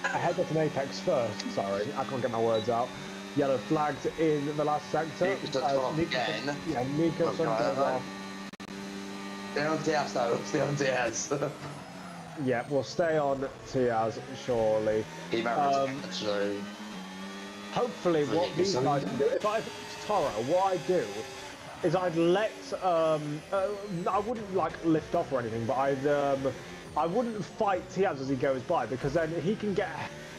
at an apex first. Sorry, I can't get my words out. Yellow flagged in the last sector. Nico goes off. Stay on Tiaz though, stay on Tiaz. Yeah, we'll stay on Tiaz, surely. Hopefully what these guys can do, if I was Toro, what I'd do is I'd let, I wouldn't like lift off or anything, but I wouldn't fight Tiaz as he goes by, because then he can get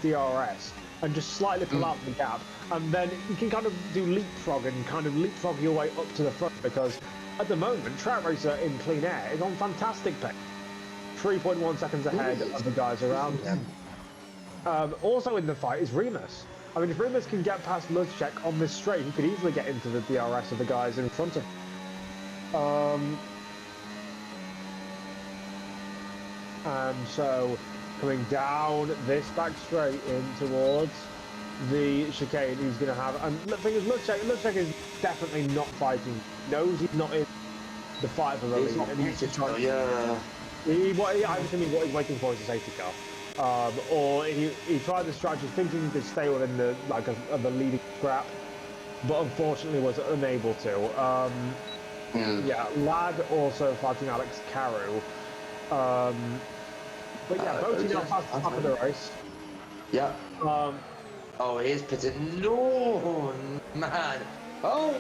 DRS and just slightly pull out the gap, and then you can kind of do leapfrog and kind of leapfrog your way up to the front, because at the moment, Track Racer in clean air is on fantastic pace. 3.1 seconds ahead of the guys around him. Also in the fight is Remus. I mean, if Remus can get past Luzcek on this straight, he could easily get into the DRS of the guys in front of him. And so, coming down this back straight in towards the chicane he's going to have. And the thing is, Lutzek is definitely not fighting. He knows he's not in the fight for the lead. And he's just trying, I think what he's waiting for is a safety car. Or he tried the strategy thinking he could stay within the the leading scrap, but unfortunately was unable to. Yeah, Lad also fighting Alex Carew. But yeah, Boaty now past the top of the race. Yeah. Oh, he's pitting. No, man. Oh,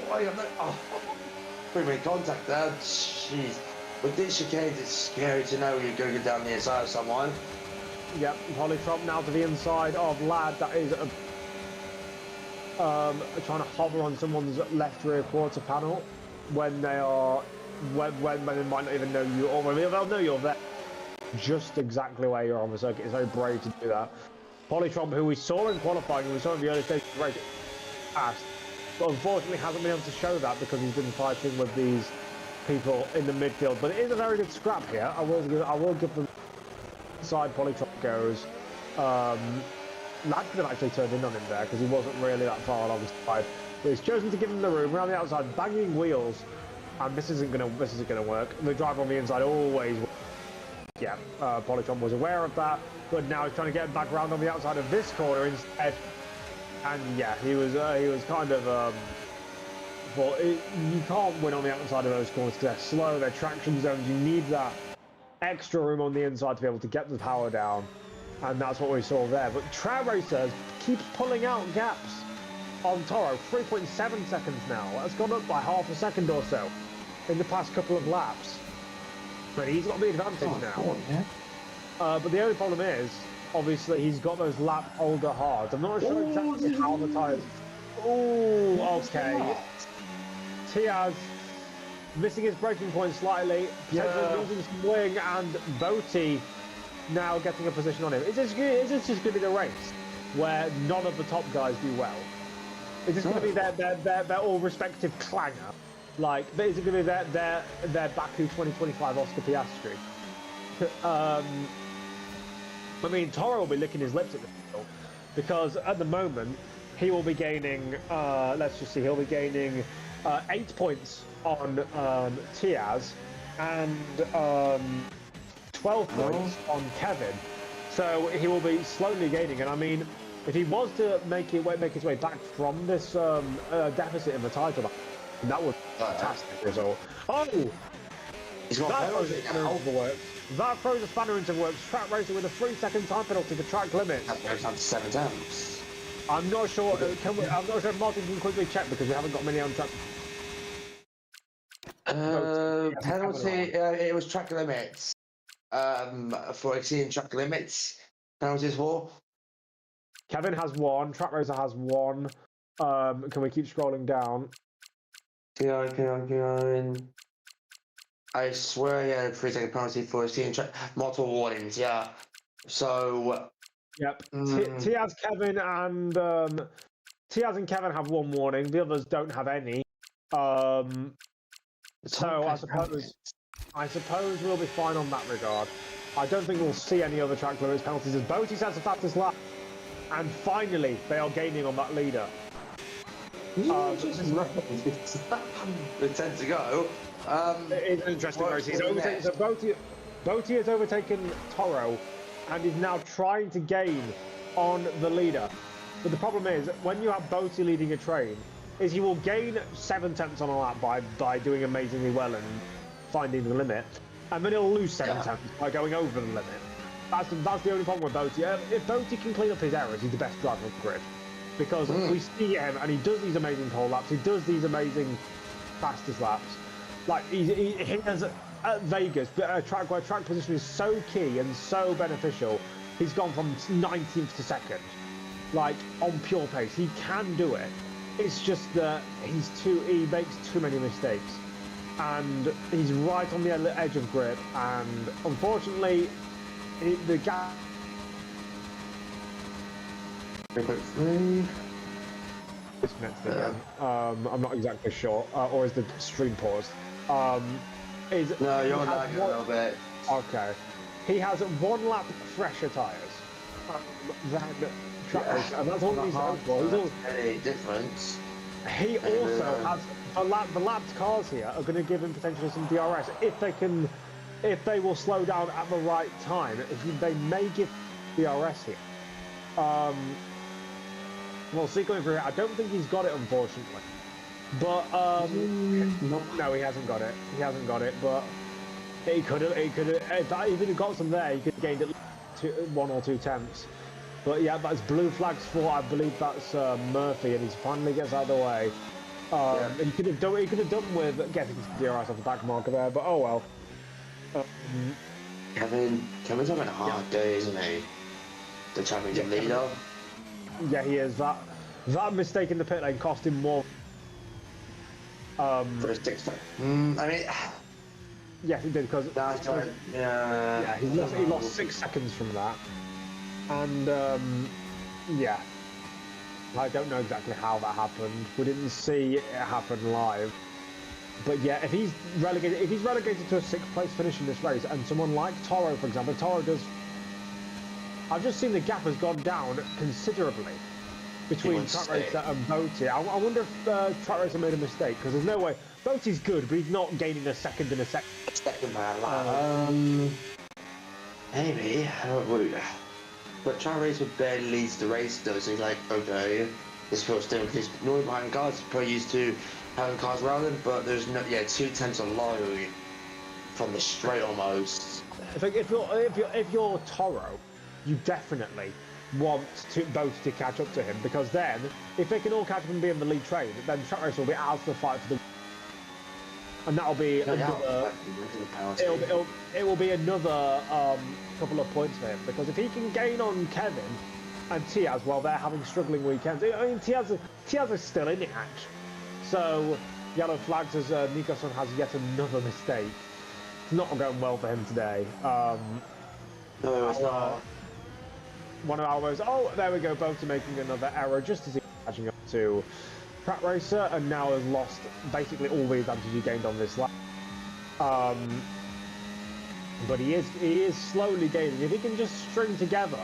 three-way contact there. Jeez. With these chicanes, it's scary to know you're going to go down the inside of someone. Yep, Polytrop now to the inside of Lad. That is trying to hover on someone's left rear quarter panel when they are when they might not even know you, or they'll know you're there. Just exactly where you're on the circuit. It's very brave to do that. Polytrop, who we saw in qualifying, who we saw in the early stages of the race, passed, but unfortunately hasn't been able to show that because he's been fighting with these people in the midfield. But it is a very good scrap here. I will give them side. Polytrop goes. Lad could have actually turned in on him there because he wasn't really that far along the side. But he's chosen to give him the room around the outside, banging wheels, and this isn't gonna work. The driver on the inside always. Yeah, Polytron was aware of that, but now he's trying to get back around on the outside of this corner instead. And yeah, he was kind of. But you can't win on the outside of those corners because they're slow, they're traction zones. You need that extra room on the inside to be able to get the power down, and that's what we saw there. But Track Racers keeps pulling out gaps on Toro. 3.7 seconds now. That's gone up by half a second or so in the past couple of laps. But he's got the advantage now. But the only problem is, obviously, he's got those lap older hards. I'm not sure exactly how the tyres. Oh, okay. Tiaz missing his braking point slightly, potentially losing some wing, and Boaty now getting a position on him. Is this just going to be the race where none of the top guys do well? Is this going to be their all respective clanger? Like, is it going to be their Baku 2025 Oscar Piastri? I mean, Toro will be licking his lips at the field because at the moment he will be gaining. Let's just see, he'll be gaining 8 points on Tiaz and 12 points on Kevin. So he will be slowly gaining. And I mean, if he was to make his way back from this deficit in the title, that would be a fantastic result. Oh! That throws a spanner into the works. Track Racer with a 3-second time penalty for track limits. That goes down to 7 tenths. I'm not sure. I'm not sure if Martin can quickly check because we haven't got many on track. Penalty. It was track limits. For exceeding track limits. Penalties for. Kevin has 1. Track Racer has 1. Can we keep scrolling down? I swear he had a 3-second penalty for exceeding track. Multiple warnings. Yeah. So. Yep. Tiaz, Kevin, and Tiaz and Kevin have 1 warning. The others don't have any. So I suppose we'll be fine on that regard. I don't think we'll see any other track limits penalties as Boaty has the fastest lap, and finally they are gaining on that leader. With 10 to go. It is an interesting race. Boaty has overtaken Toro and is now trying to gain on the leader. But the problem is, when you have Boaty leading a train, is he will gain 7 tenths on a lap by doing amazingly well and finding the limit, and then he'll lose 7 tenths by going over the limit. That's the only problem with Boaty. If Boaty can clean up his errors, he's the best driver on the grid. Because we see him, and he does these amazing pole laps, he does these amazing fastest laps. Like, he has, at Vegas, a track where track position is so key and so beneficial, he's gone from 19th to 2nd. Like, on pure pace. He can do it. It's just that he makes too many mistakes. And he's right on the edge of grip, and unfortunately, the gap... 3.3. Disconnected again. I'm not exactly sure. Or is the stream paused? No, you're lagging a little bit. Okay. He has 1 lap fresher tyres than track race, and that's all he's known for. Any difference. He also has the lapped cars here are going to give him potentially some DRS if they will slow down at the right time. They may give DRS here. We'll see going through it. I don't think he's got it, unfortunately. But no, he hasn't got it. He hasn't got it. But he could have. If he got some there, he could have gained at least 1 or 2 tenths. But yeah, that's blue flags for, I believe that's Murphy, and he finally gets out of the way. He could have done with getting DRS off the back marker there, but oh well. Kevin's having a hard day, isn't he? The championship leader. Yeah, he is. That mistake in the pit lane cost him more. For his I mean. Yes, he did because. Yeah, he lost 6 seconds from that. And yeah, I don't know exactly how that happened. We didn't see it happen live. But yeah, if he's relegated to a 6th place finish in this race, and someone like Toro, for example, Toro does. I've just seen the gap has gone down considerably between Track Racer and Boaty. I wonder if Track Racer made a mistake, because there's no way. Boaty's good, but he's not gaining a second in a second. Maybe. But Track Racer barely leads the race though, so he's like, okay, this feels still, because normally behind cars, he's probably used to having cars around him, but there's no, 2 tenths alone from the straight almost. If you're Toro, you definitely want both to catch up to him, because then, if they can all catch up and be in the lead train, then Track Racer will be out of the fight for the. And that'll be another. It will be another couple of points for him, because if he can gain on Kevin and Tiaz while they're having struggling weekends, I mean Tiaz is still in it actually. So yellow flags as Nico-san has yet another mistake. It's not going well for him today. No, it's not. One of ours. Oh, there we go. Both are making another error just as he's catching up to Track Racer, and now has lost basically all the advantage he gained on this lap. But he is slowly gaining. If he can just string together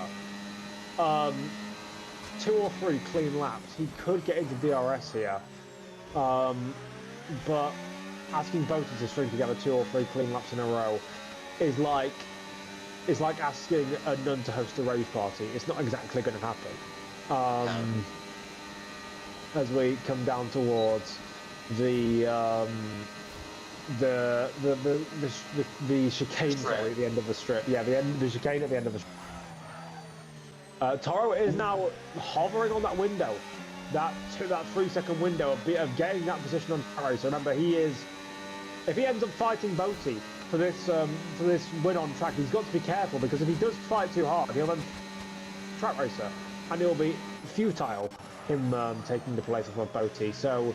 2 or 3 clean laps, he could get into DRS here. But asking Boaty to string together 2 or 3 clean laps in a row is like asking a nun to host a rave party. It's not exactly going to happen. As we come down towards the chicane, sorry, at the end of the strip. Yeah, the chicane at the end of the strip. Toro is now hovering on that window, that 3-second window of getting that position on Toro. So remember, if he ends up fighting Boaty for this win on track, he's got to be careful, because if he does fight too hard, he'll then Track Racer, and it'll be futile him taking the place of Boaty. So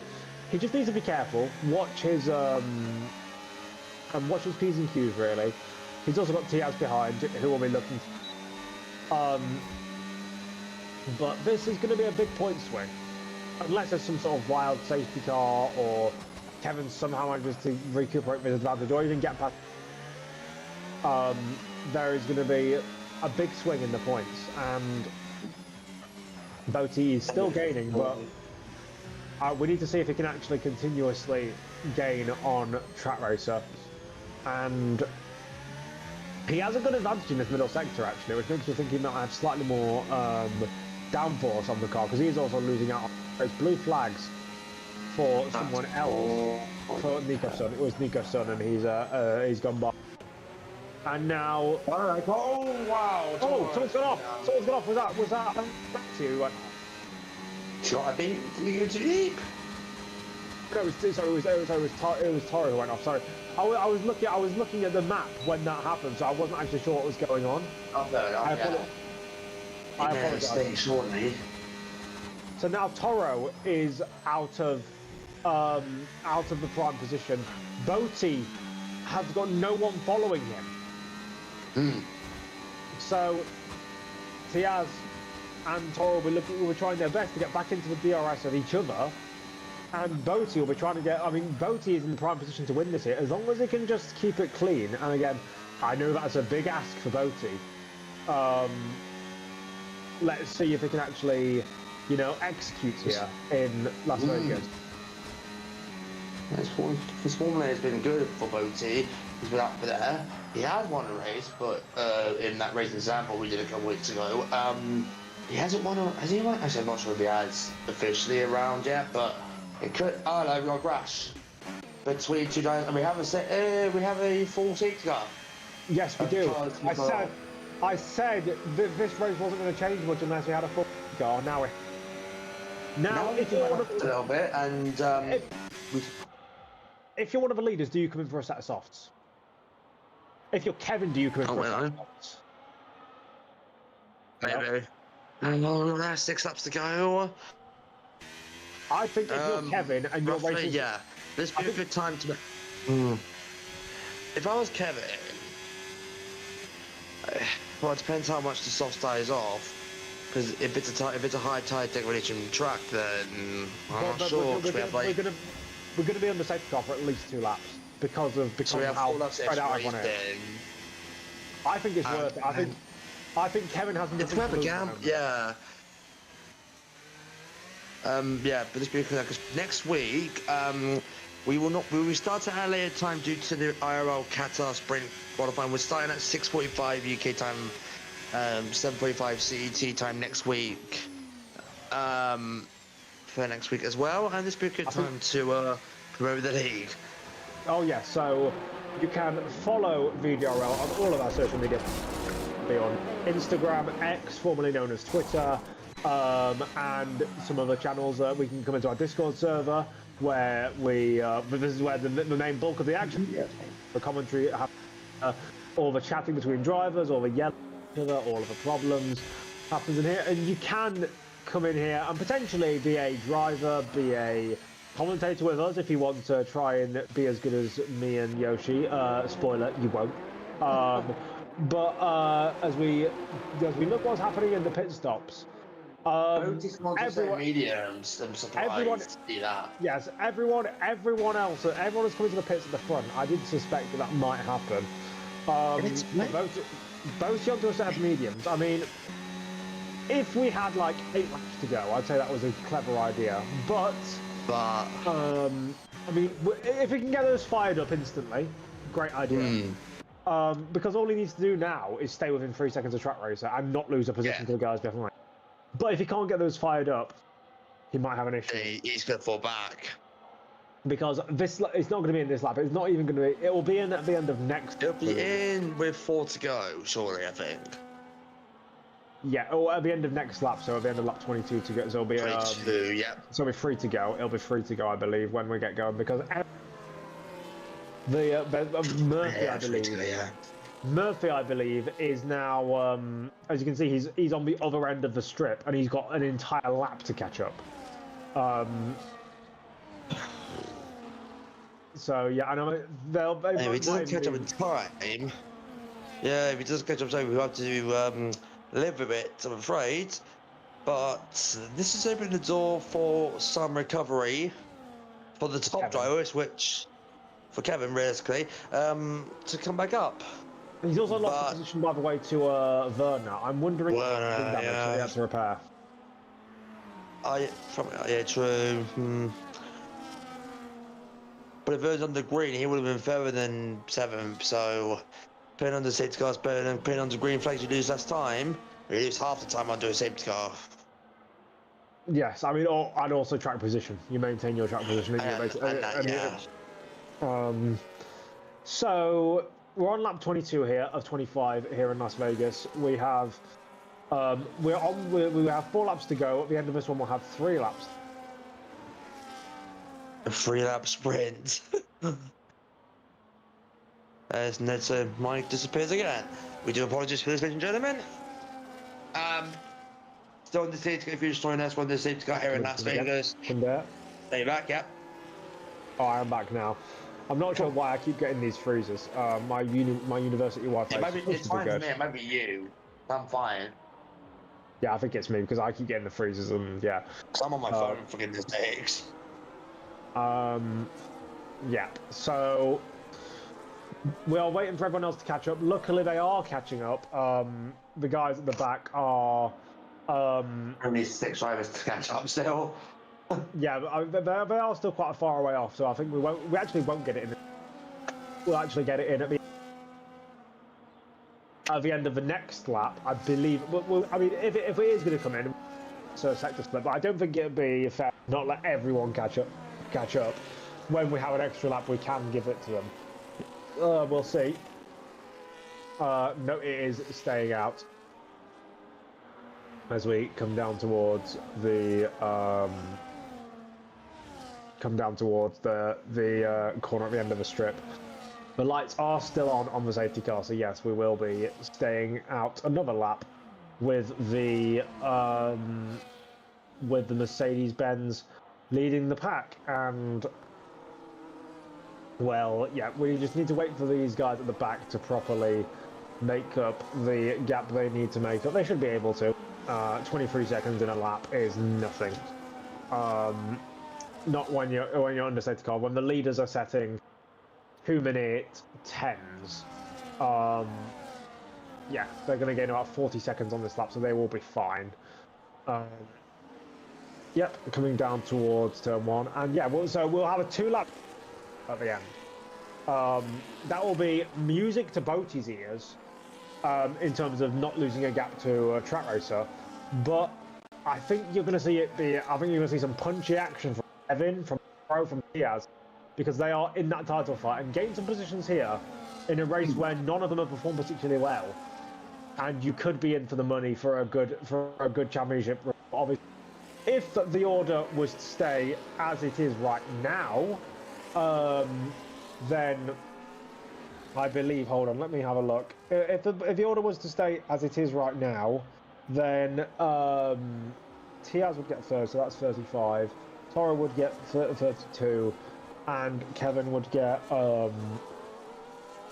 he just needs to be careful, watch his P's and Q's really. He's also got Tiaz behind, who will be looking. But this is going to be a big point swing, unless there's some sort of wild safety car, or Kevin somehow manages to recuperate this advantage, or even get past. There is going to be a big swing in the points, and Boaty is still gaining, but we need to see if he can actually continuously gain on Track Racer. And he has a good advantage in this middle sector actually, which makes me think he might have slightly more downforce on the car, because he is also losing out on those blue flags for someone else, for Nico-san. It was Nico-san, and he's gone by. And now, oh wow! Oh, someone's gone off. Someone's gone off. Was that Matthew who went? Sure, I think you go too deep. No, it was Toro who went off. Sorry, I was looking at the map when that happened, so I wasn't actually sure what was going on. Oh no, I apologize. Shortly. So now Toro is out of the prime position. Boaty has got no one following him. So Tiaz and Toro will be trying their best to get back into the DRS of each other, and Boaty will be trying to get. I mean, Boaty is in the prime position to win this here, as long as he can just keep it clean. And again, I know that's a big ask for Boaty. let's see if they can actually, you know, execute here in Las Vegas. His Formula has been good for Botti. He's been up there. He has won a race, but in that racing example we did a couple weeks ago, he hasn't won. Has he won? Actually, I'm not sure if he has officially around yet, but it could. Oh no, we got a crash between two guys, and we have a full safety car. Yes, we do. I said that this race wasn't going to change much unless we had a full car. Now if you're one of a little bit, and if you're one of the leaders, do you come in for a set of softs? If you're Kevin, do you come in for a set of softs? Maybe. And 6 laps to go. I think if you're Kevin and you're roughly, racing, yeah, this would be a good time to. If I was Kevin, well, it depends how much the soft start is off. Because if it's a high tide degradation track, then I'm not sure. We're gonna be on the safety car for at least 2 laps because of how spread out everyone is. I think it's worth it. I think Kevin has nothing. It's worth a gamble. Yeah. Yeah, but this because next week we will start at LA time due to the IRL Qatar Sprint qualifying. We're starting at 6:45 UK time, 7:45 CET time next week. For next week as well, and this will be a good time to promote the league. Oh yeah, so you can follow VDRL on all of our social media. Be on Instagram, X, formerly known as Twitter, and some other channels. We can come into our Discord server where this is where the main bulk of the action, the commentary, all the chatting between drivers, all the yelling at each other, all of the problems happens in here, and you can come in here and potentially be a driver, be a commentator with us if you want to try and be as good as me and Yoshi. Spoiler, you won't. But as we look what's happening in the pit stops, mediums. I'm surprised to see that. Yes, everyone else, everyone is coming to the pits at the front. I did suspect that might happen. Both jumped to a set of mediums. I mean, if we had like 8 laps to go, I'd say that was a clever idea. But I mean, if we can get those fired up instantly, great idea. Because all he needs to do now is stay within 3 seconds of track racer and not lose a position to the guys behind. But if he can't get those fired up, he might have an issue. He's going to fall back. Because it's not going to be in this lap. It's not even going to be. It will be in at the end of next. It'll be in with 4 to go, surely, I think. Yeah, or at the end of next lap, so at the end of lap 22 to go. So it'll be 22, yeah. So it'll be free to go. It'll be free to go, I believe, when we get going, because Murphy, I believe, is now, as you can see, he's on the other end of the strip, and he's got an entire lap to catch up. So yeah, I know if he doesn't catch up in time, yeah, if he doesn't catch up in time, we have to live with it, I'm afraid. But this is opening the door for some recovery for the top drivers, which for Kevin, realistically, to come back up. He's also lost the position, by the way, to Werner. I'm wondering if he has to repair. Yeah, true. But if it was on the green, he would have been further than 7th. So, putting on the safety car is better than putting on the green flags. You lose less time. You lose half the time onto a safety car. Yes, I mean, and also track position. You maintain your track position. So we're on lap 22 here of 25 here in Las Vegas. We have we have 4 laps to go. At the end of this one, we'll have 3 laps. A 3-lap sprint. As Ned's mic disappears again. We do apologize for this, ladies and gentlemen. Still in the safety car. If you're just joining us, we're on the safety car here in Las Vegas. There. Are you back? Yep. Oh, I am back now. I'm not sure why I keep getting these freezes. My university Wi-Fi is supposed to be good. It might be you. I'm fine. Yeah, I think it's me because I keep getting the freezes and yeah. I'm on my phone for goodness sakes. Yeah, so we are waiting for everyone else to catch up. Luckily, they are catching up. The guys at the back are Only 6 drivers to catch up still. Yeah, but they are still quite far away off, so I think we actually won't get it in. We'll actually get it in at the end of the next lap, I believe. I mean, if it is going to come in, so a sector split, but I don't think it'd be fair to not let everyone catch up. When we have an extra lap, we can give it to them. We'll see. No, it is staying out as we come down towards the corner at the end of the strip. The lights are still on the safety car, so yes, we will be staying out another lap with the Mercedes-Benz leading the pack. And well, yeah, we just need to wait for these guys at the back to properly make up the gap they need to make up. They should be able to. 23 seconds in a lap is nothing. Not when you're under safety car. When the leaders are setting 2-minute 10s, yeah, they're going to gain about 40 seconds on this lap, so they will be fine. Yep, coming down towards turn 1, and yeah, so we'll have a 2-lap at the end. That will be music to Boaty's ears, in terms of not losing a gap to a track racer, but I think you're going to see I think you're going to see some punchy action from Evan, from Diaz, because they are in that title fight and gain some positions here in a race where none of them have performed particularly well, and you could be in for the money for a good championship. Obviously, if the order was to stay as it is right now, then I believe. Hold on, let me have a look. If the order was to stay as it is right now, then Tiaz would get 30, so that's 35. Toro would get 32, and Kevin would get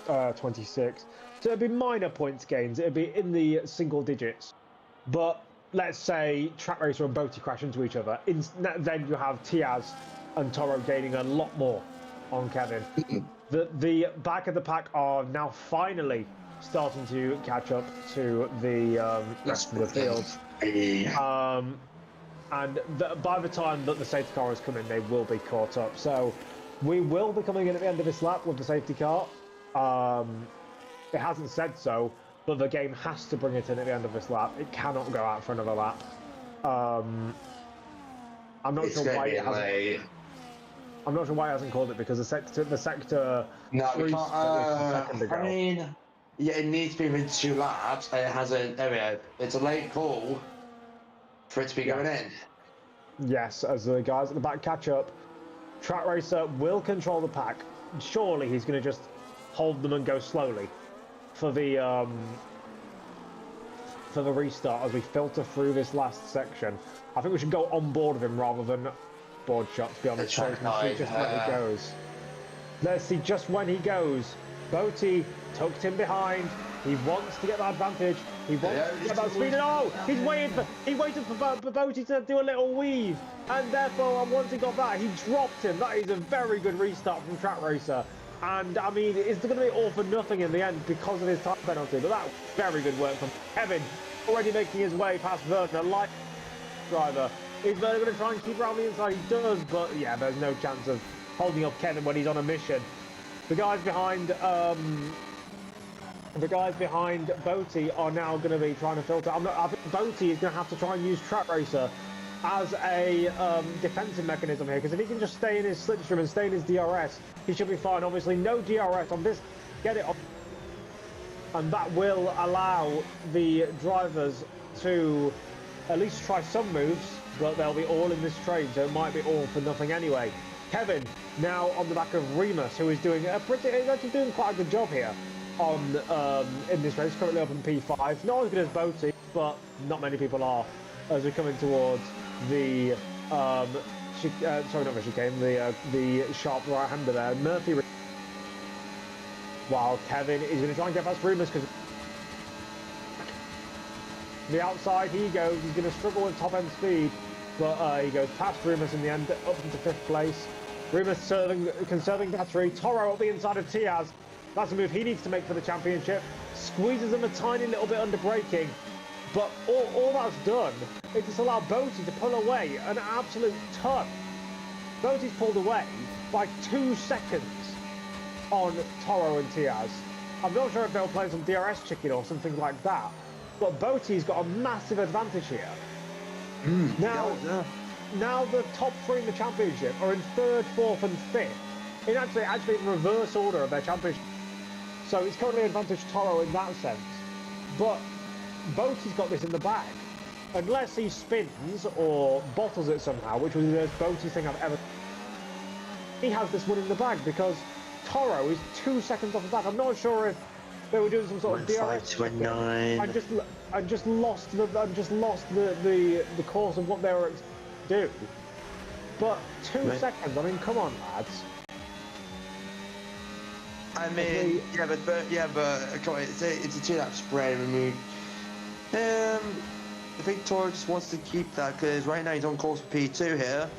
26. So it'd be minor points gains. It'd be in the single digits. But let's say Track Racer and Boaty crash into each other. Then you have Tiaz and Toro gaining a lot more on Kevin. The back of the pack are now finally starting to catch up to the rest of the field. And by the time that the safety car has come in, they will be caught up. So we will be coming in at the end of this lap with the safety car. It hasn't said so, but the game has to bring it in at the end of this lap. It cannot go out for another lap. I'm not sure why it hasn't. I'm not sure why it hasn't called it, because the sector. No, we can't. I mean, yeah, it needs to be within 2 laps. It hasn't. There we go. It's a late call for it to be going in. Yes, as the guys at the back catch up, Track Racer will control the pack. Surely he's going to just hold them and go slowly for the restart as we filter through this last section. I think we should go on board with him rather than board shot, to be honest. So let's see just when he goes. Let's see just when he goes. Boaty tucked him behind. He wants to get that advantage. He wants to get that speed. Oh, he waited for Boaty to do a little weave, and therefore, once he got that, he dropped him. That is a very good restart from Track Racer. And I mean, it's going to be all for nothing in the end because of his time penalty. But that was very good work from Kevin, already making his way past Vernon, a light driver. Is Vernon going to try and keep around the inside? He does, but yeah, there's no chance of holding up Kevin when he's on a mission. The guys behind Boaty are now going to be trying to filter. I think Boaty is going to have to try and use Track Racer as a defensive mechanism here, because if he can just stay in his slipstream and stay in his DRS, he should be fine. Obviously, no DRS on this. Get it off. And that will allow the drivers to at least try some moves, but they'll be all in this trade, so it might be all for nothing anyway. Kevin now on the back of Remus, who is doing actually doing quite a good job here in this race, currently up in P5. Not as good as Boaty, but not many people are, as we're coming towards the sorry, not the chicane, the sharp right-hander there. Murphy, while Kevin is going to try and get past Remus, because the outside he goes. He's going to struggle with top-end speed, but he goes past Remus in the end, up into 5th place. Remus conserving battery. Toro up the inside of Tiaz. That's a move he needs to make for the championship. Squeezes him a tiny little bit under braking. But all that's done is just allow Boaty to pull away an absolute ton. Boaty's pulled away by 2 seconds on Toro and Tiaz. I'm not sure if they'll play some DRS chicken or something like that, but Boaty's got a massive advantage here. Now the top 3 in the championship are in 3rd, 4th and 5th, in actually in reverse order of their championship. So it's currently advantage Toro in that sense. But Boaty's got this in the bag. Unless he spins or bottles it somehow, which was the most Boaty thing I've ever... He has this one in the bag because Toro is 2 seconds off the back. I'm not sure if they were doing some sort of DRS and just lost the course of what they were do. But 2 seconds, I mean, come on, lads. I mean, come on, it's a 2-lap spread. I mean, I think Toro just wants to keep that because right now he's on course for P2 here.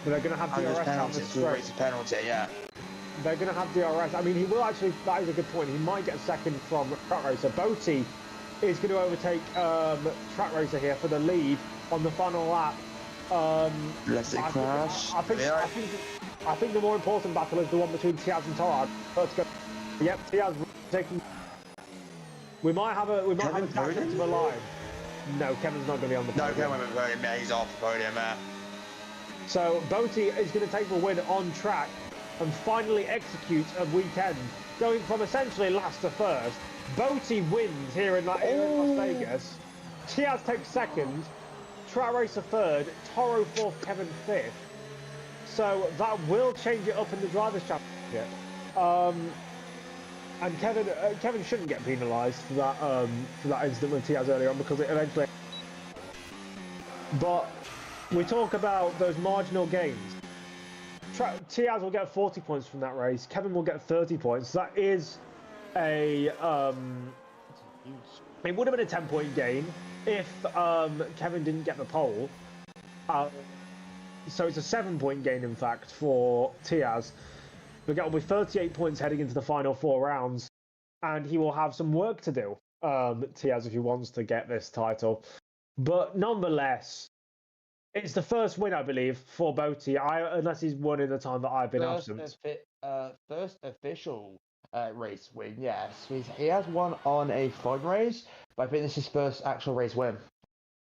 But they're going to have DRS down the straight. Penalty, yeah. They're going to have DRS. I mean, he will actually. That is a good point. He might get second from Track Racer. Boaty is going to overtake Track Racer here for the lead on the final lap. Unless they crash. I think the more important battle is the one between Tiaz and Toro. Let's go. Yep, Tiaz taking. We might have a dash into the line. No, Kevin's not going to be on the podium. No, Kevin won't be. He's off the podium there. So Boaty is going to take the win on track and finally execute a weekend, going from essentially last to first. Boaty wins here in Las Vegas. Tiaz takes second, Track Racer third, Toro fourth, Kevin fifth. So that will change it up in the Drivers' Championship. And Kevin shouldn't get penalised for that incident with Tiaz earlier on because it eventually. But we talk about those marginal gains. Tiaz will get 40 points from that race. Kevin will get 30 points. That is a it would have been a 10-point gain if Kevin didn't get the pole. So it's a 7-point gain, in fact, for Tiaz. Miguel will be 38 points heading into the final 4 rounds, and he will have some work to do, Tiaz, if he wants to get this title. But nonetheless, it's the first win, I believe, for Boaty, unless he's won in the time that I've been absent. First official race win, yes. He has won on a fun race, but I think this is his first actual race win.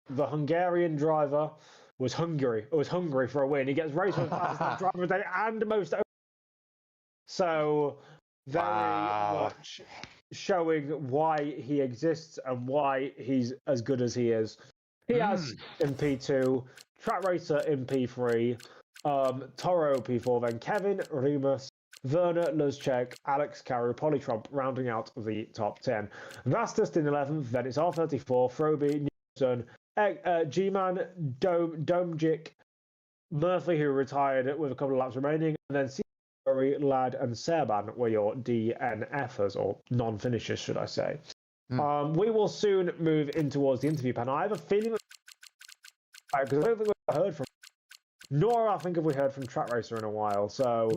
The Hungarian driver was hungry for a win. He gets race win fastest driver of the day and most. So very much showing why he exists and why he's as good as he is. He has in P2, Track Racer in P3, Toro P4, then Kevin, Remus, Werner, Luzcek, Alex Carew, Polytrump rounding out the top 10. Vastus in 11th, then it's R34, Froby, Newson, G-Man, Domjic, Murphy, who retired with a couple of laps remaining, and then Curry, Ladd, and Serban were your DNFers, or non-finishers, should I say. We will soon move in towards the interview panel. I have a feeling because I don't think we've heard from, nor I think have we heard from Track Racer in a while. So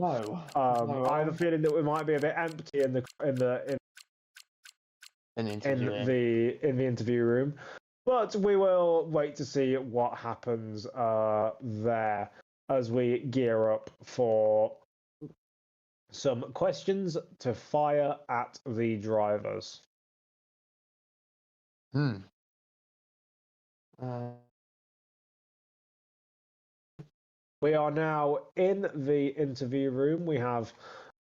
I have a feeling that we might be a bit empty in the interview room. But we will wait to see what happens there as we gear up for some questions to fire at the drivers. We are now in the interview room. We have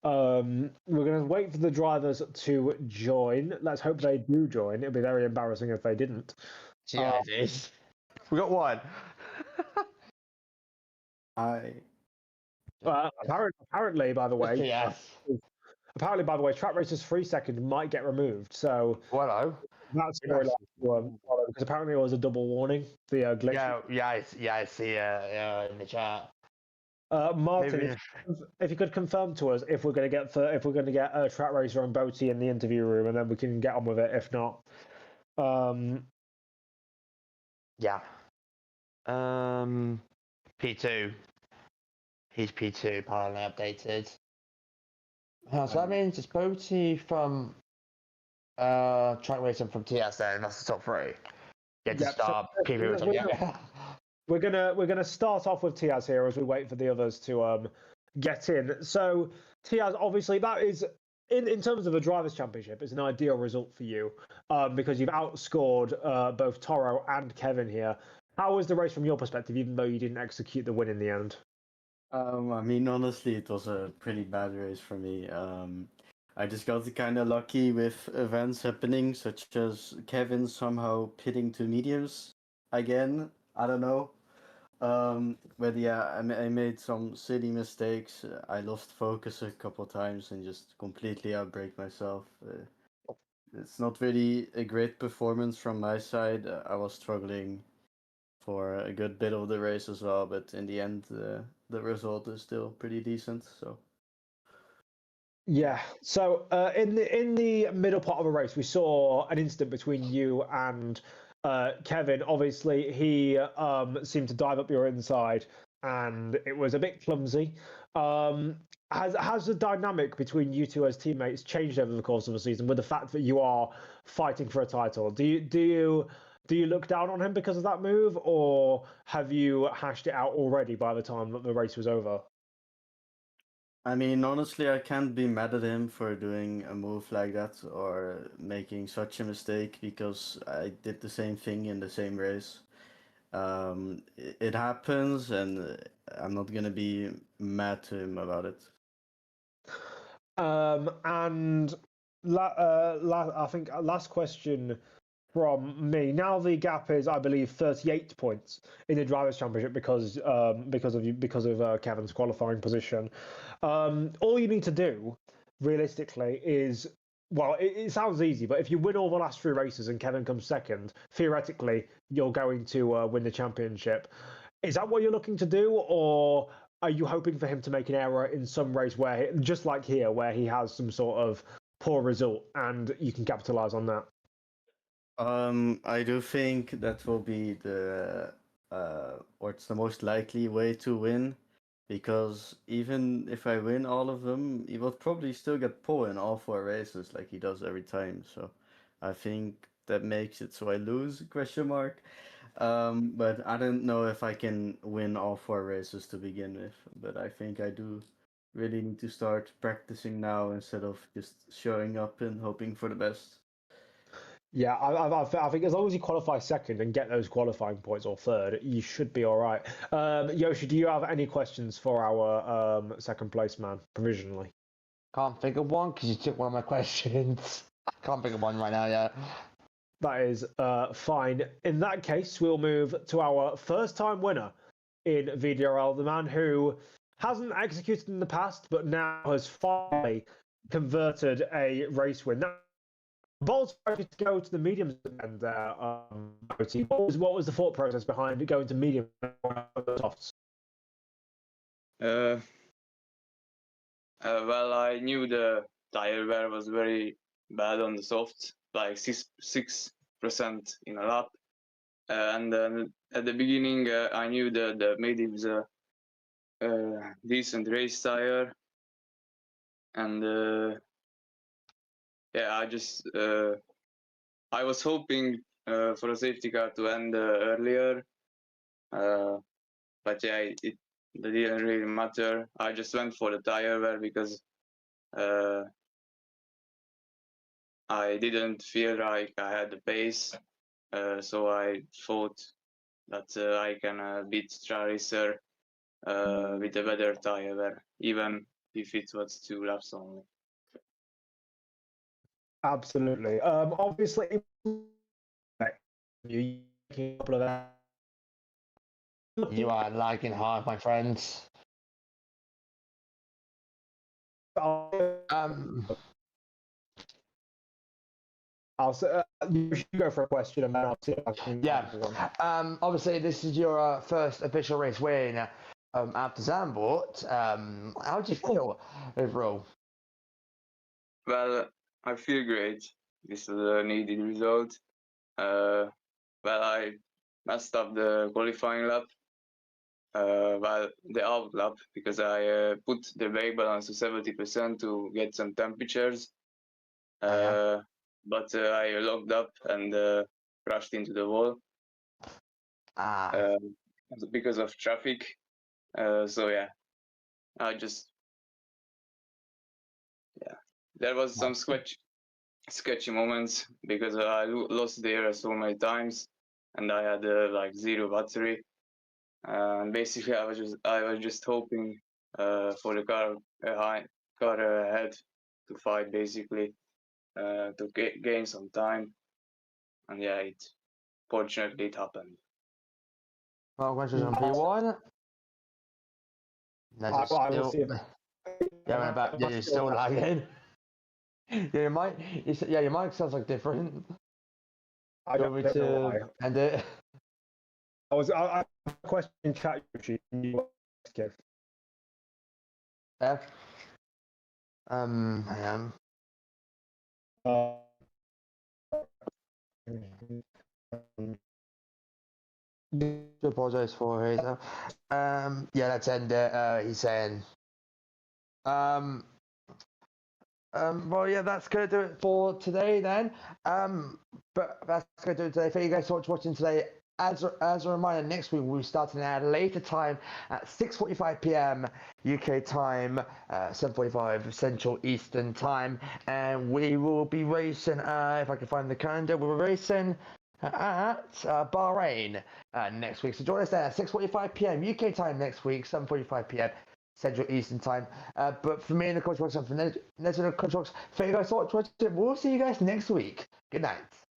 we're going to wait for the drivers to join. Let's hope they do join. It'd be very embarrassing if they didn't. Yeah, it is. We got one. Apparently, by the way, Yes. Apparently, by the way, Track Racer's 3 second might get removed. So that's because apparently it was a double warning. The glitch. Yeah, I see in the chat. Martin, if you could confirm to us if we're going to get Track Racer and Boaty in the interview room, and then we can get on with it. If not, P2. He's P2, apparently updated. So that means it's Boaty from Track Racer from TS then, that's the top 3. get to Yep, start previewing something. we're gonna start off with Tiaz here as we wait for the others to get in. So Tiaz, obviously that is in terms of a drivers' championship, it's an ideal result for you because you've outscored both Toro and Kevin here. How was the race from your perspective, even though you didn't execute the win in the end? I mean, honestly, it was a pretty bad race for me. I just got kind of lucky with events happening, such as Kevin somehow pitting to mediums again. I don't know. But yeah, I made some silly mistakes. I lost focus a couple times and just completely outbrake myself. It's not really a great performance from my side. I was struggling for a good bit of the race as well, but in the end, the result is still pretty decent. So. Yeah. So in the middle part of the race, we saw an incident between you and Kevin. Obviously, he seemed to dive up your inside, and it was a bit clumsy. Has the dynamic between you two as teammates changed over the course of the season with the fact that you are fighting for a title? Do you look down on him because of that move, or have you hashed it out already by the time that the race was over? I mean, honestly, I can't be mad at him for doing a move like that or making such a mistake because I did the same thing in the same race. It happens, and I'm not gonna be mad to him about it. And I think last question from me. Now the gap is, I believe, 38 points in the drivers' championship because of Kevin's qualifying position. All you need to do, realistically, is well, it sounds easy, but if you win all the last 3 races and Kevin comes second, theoretically you're going to win the championship. Is that what you're looking to do, or are you hoping for him to make an error in some race where, just like here, where he has some sort of poor result and you can capitalize on that? I do think that will be or it's the most likely way to win, because even if I win all of them, he will probably still get pole in all 4 races like he does every time. So I think that makes it so I lose, question mark. But I don't know if I can win all 4 races to begin with, but I think I do really need to start practicing now instead of just showing up and hoping for the best. Yeah, I think as long as you qualify second and get those qualifying points or third, you should be all right. Yoshi, do you have any questions for our second place man provisionally? Can't think of one because you took one of my questions. Can't think of one right now, yeah. That is fine. In that case, we'll move to our first time winner in VDRL, the man who hasn't executed in the past, but now has finally converted a race win. Now, Bolt's to go to the mediums and what was the thought process behind going to medium softs? Well, I knew the tire wear was very bad on the softs, like 6% in a lap. And then at the beginning, I knew the mediums decent race tire, and yeah, I was hoping for a safety car to end earlier, but yeah, it didn't really matter. I just went for the tire wear because I didn't feel like I had the pace, so I thought that I can beat Straracer with a better tire wear, even if it was 2 laps only. Absolutely. Obviously, you a couple of You are lagging hard, my friends. You should go for a question and then I'll see if I can. Yeah. Obviously, this is your first official race win after Zandvoort. How do you feel overall? Well, I feel great. This is a needed result. Well, I messed up the qualifying lap. Well, the out lap, because I put the brake balance to 70% to get some temperatures. But I locked up and crashed into the wall. because of traffic. So yeah, I just there was some sketchy moments because I lost the air so many times, and I had like 0 battery. And basically, I was just hoping for the car ahead to fight, basically, to gain some time. And yeah, fortunately it happened. Well, questions on P1. No, it's I will still. see it. Yeah, you're still lagging. Your mic sounds like different. I Do you don't want me know why. to end it? I have a question in chat, Yoshi. You ask it. Yeah. Hang on. Do apologise for it. Yeah, let's end it. He's saying. Well, yeah, that's gonna do it for today then. But that's gonna do it today. Thank you guys so much for watching today. As a reminder, next week we'll be starting at a later time at 6:45 p.m. UK time, 7:45 Central Eastern time, and we will be racing. If I can find the calendar, we're racing at Bahrain next week. So join us there at 6:45 p.m. UK time next week, 7:45 p.m. Central Eastern time. But for me and the Coach Box and for Ned and the Coach Box, thank you guys so much for watching. We'll see you guys next week. Good night.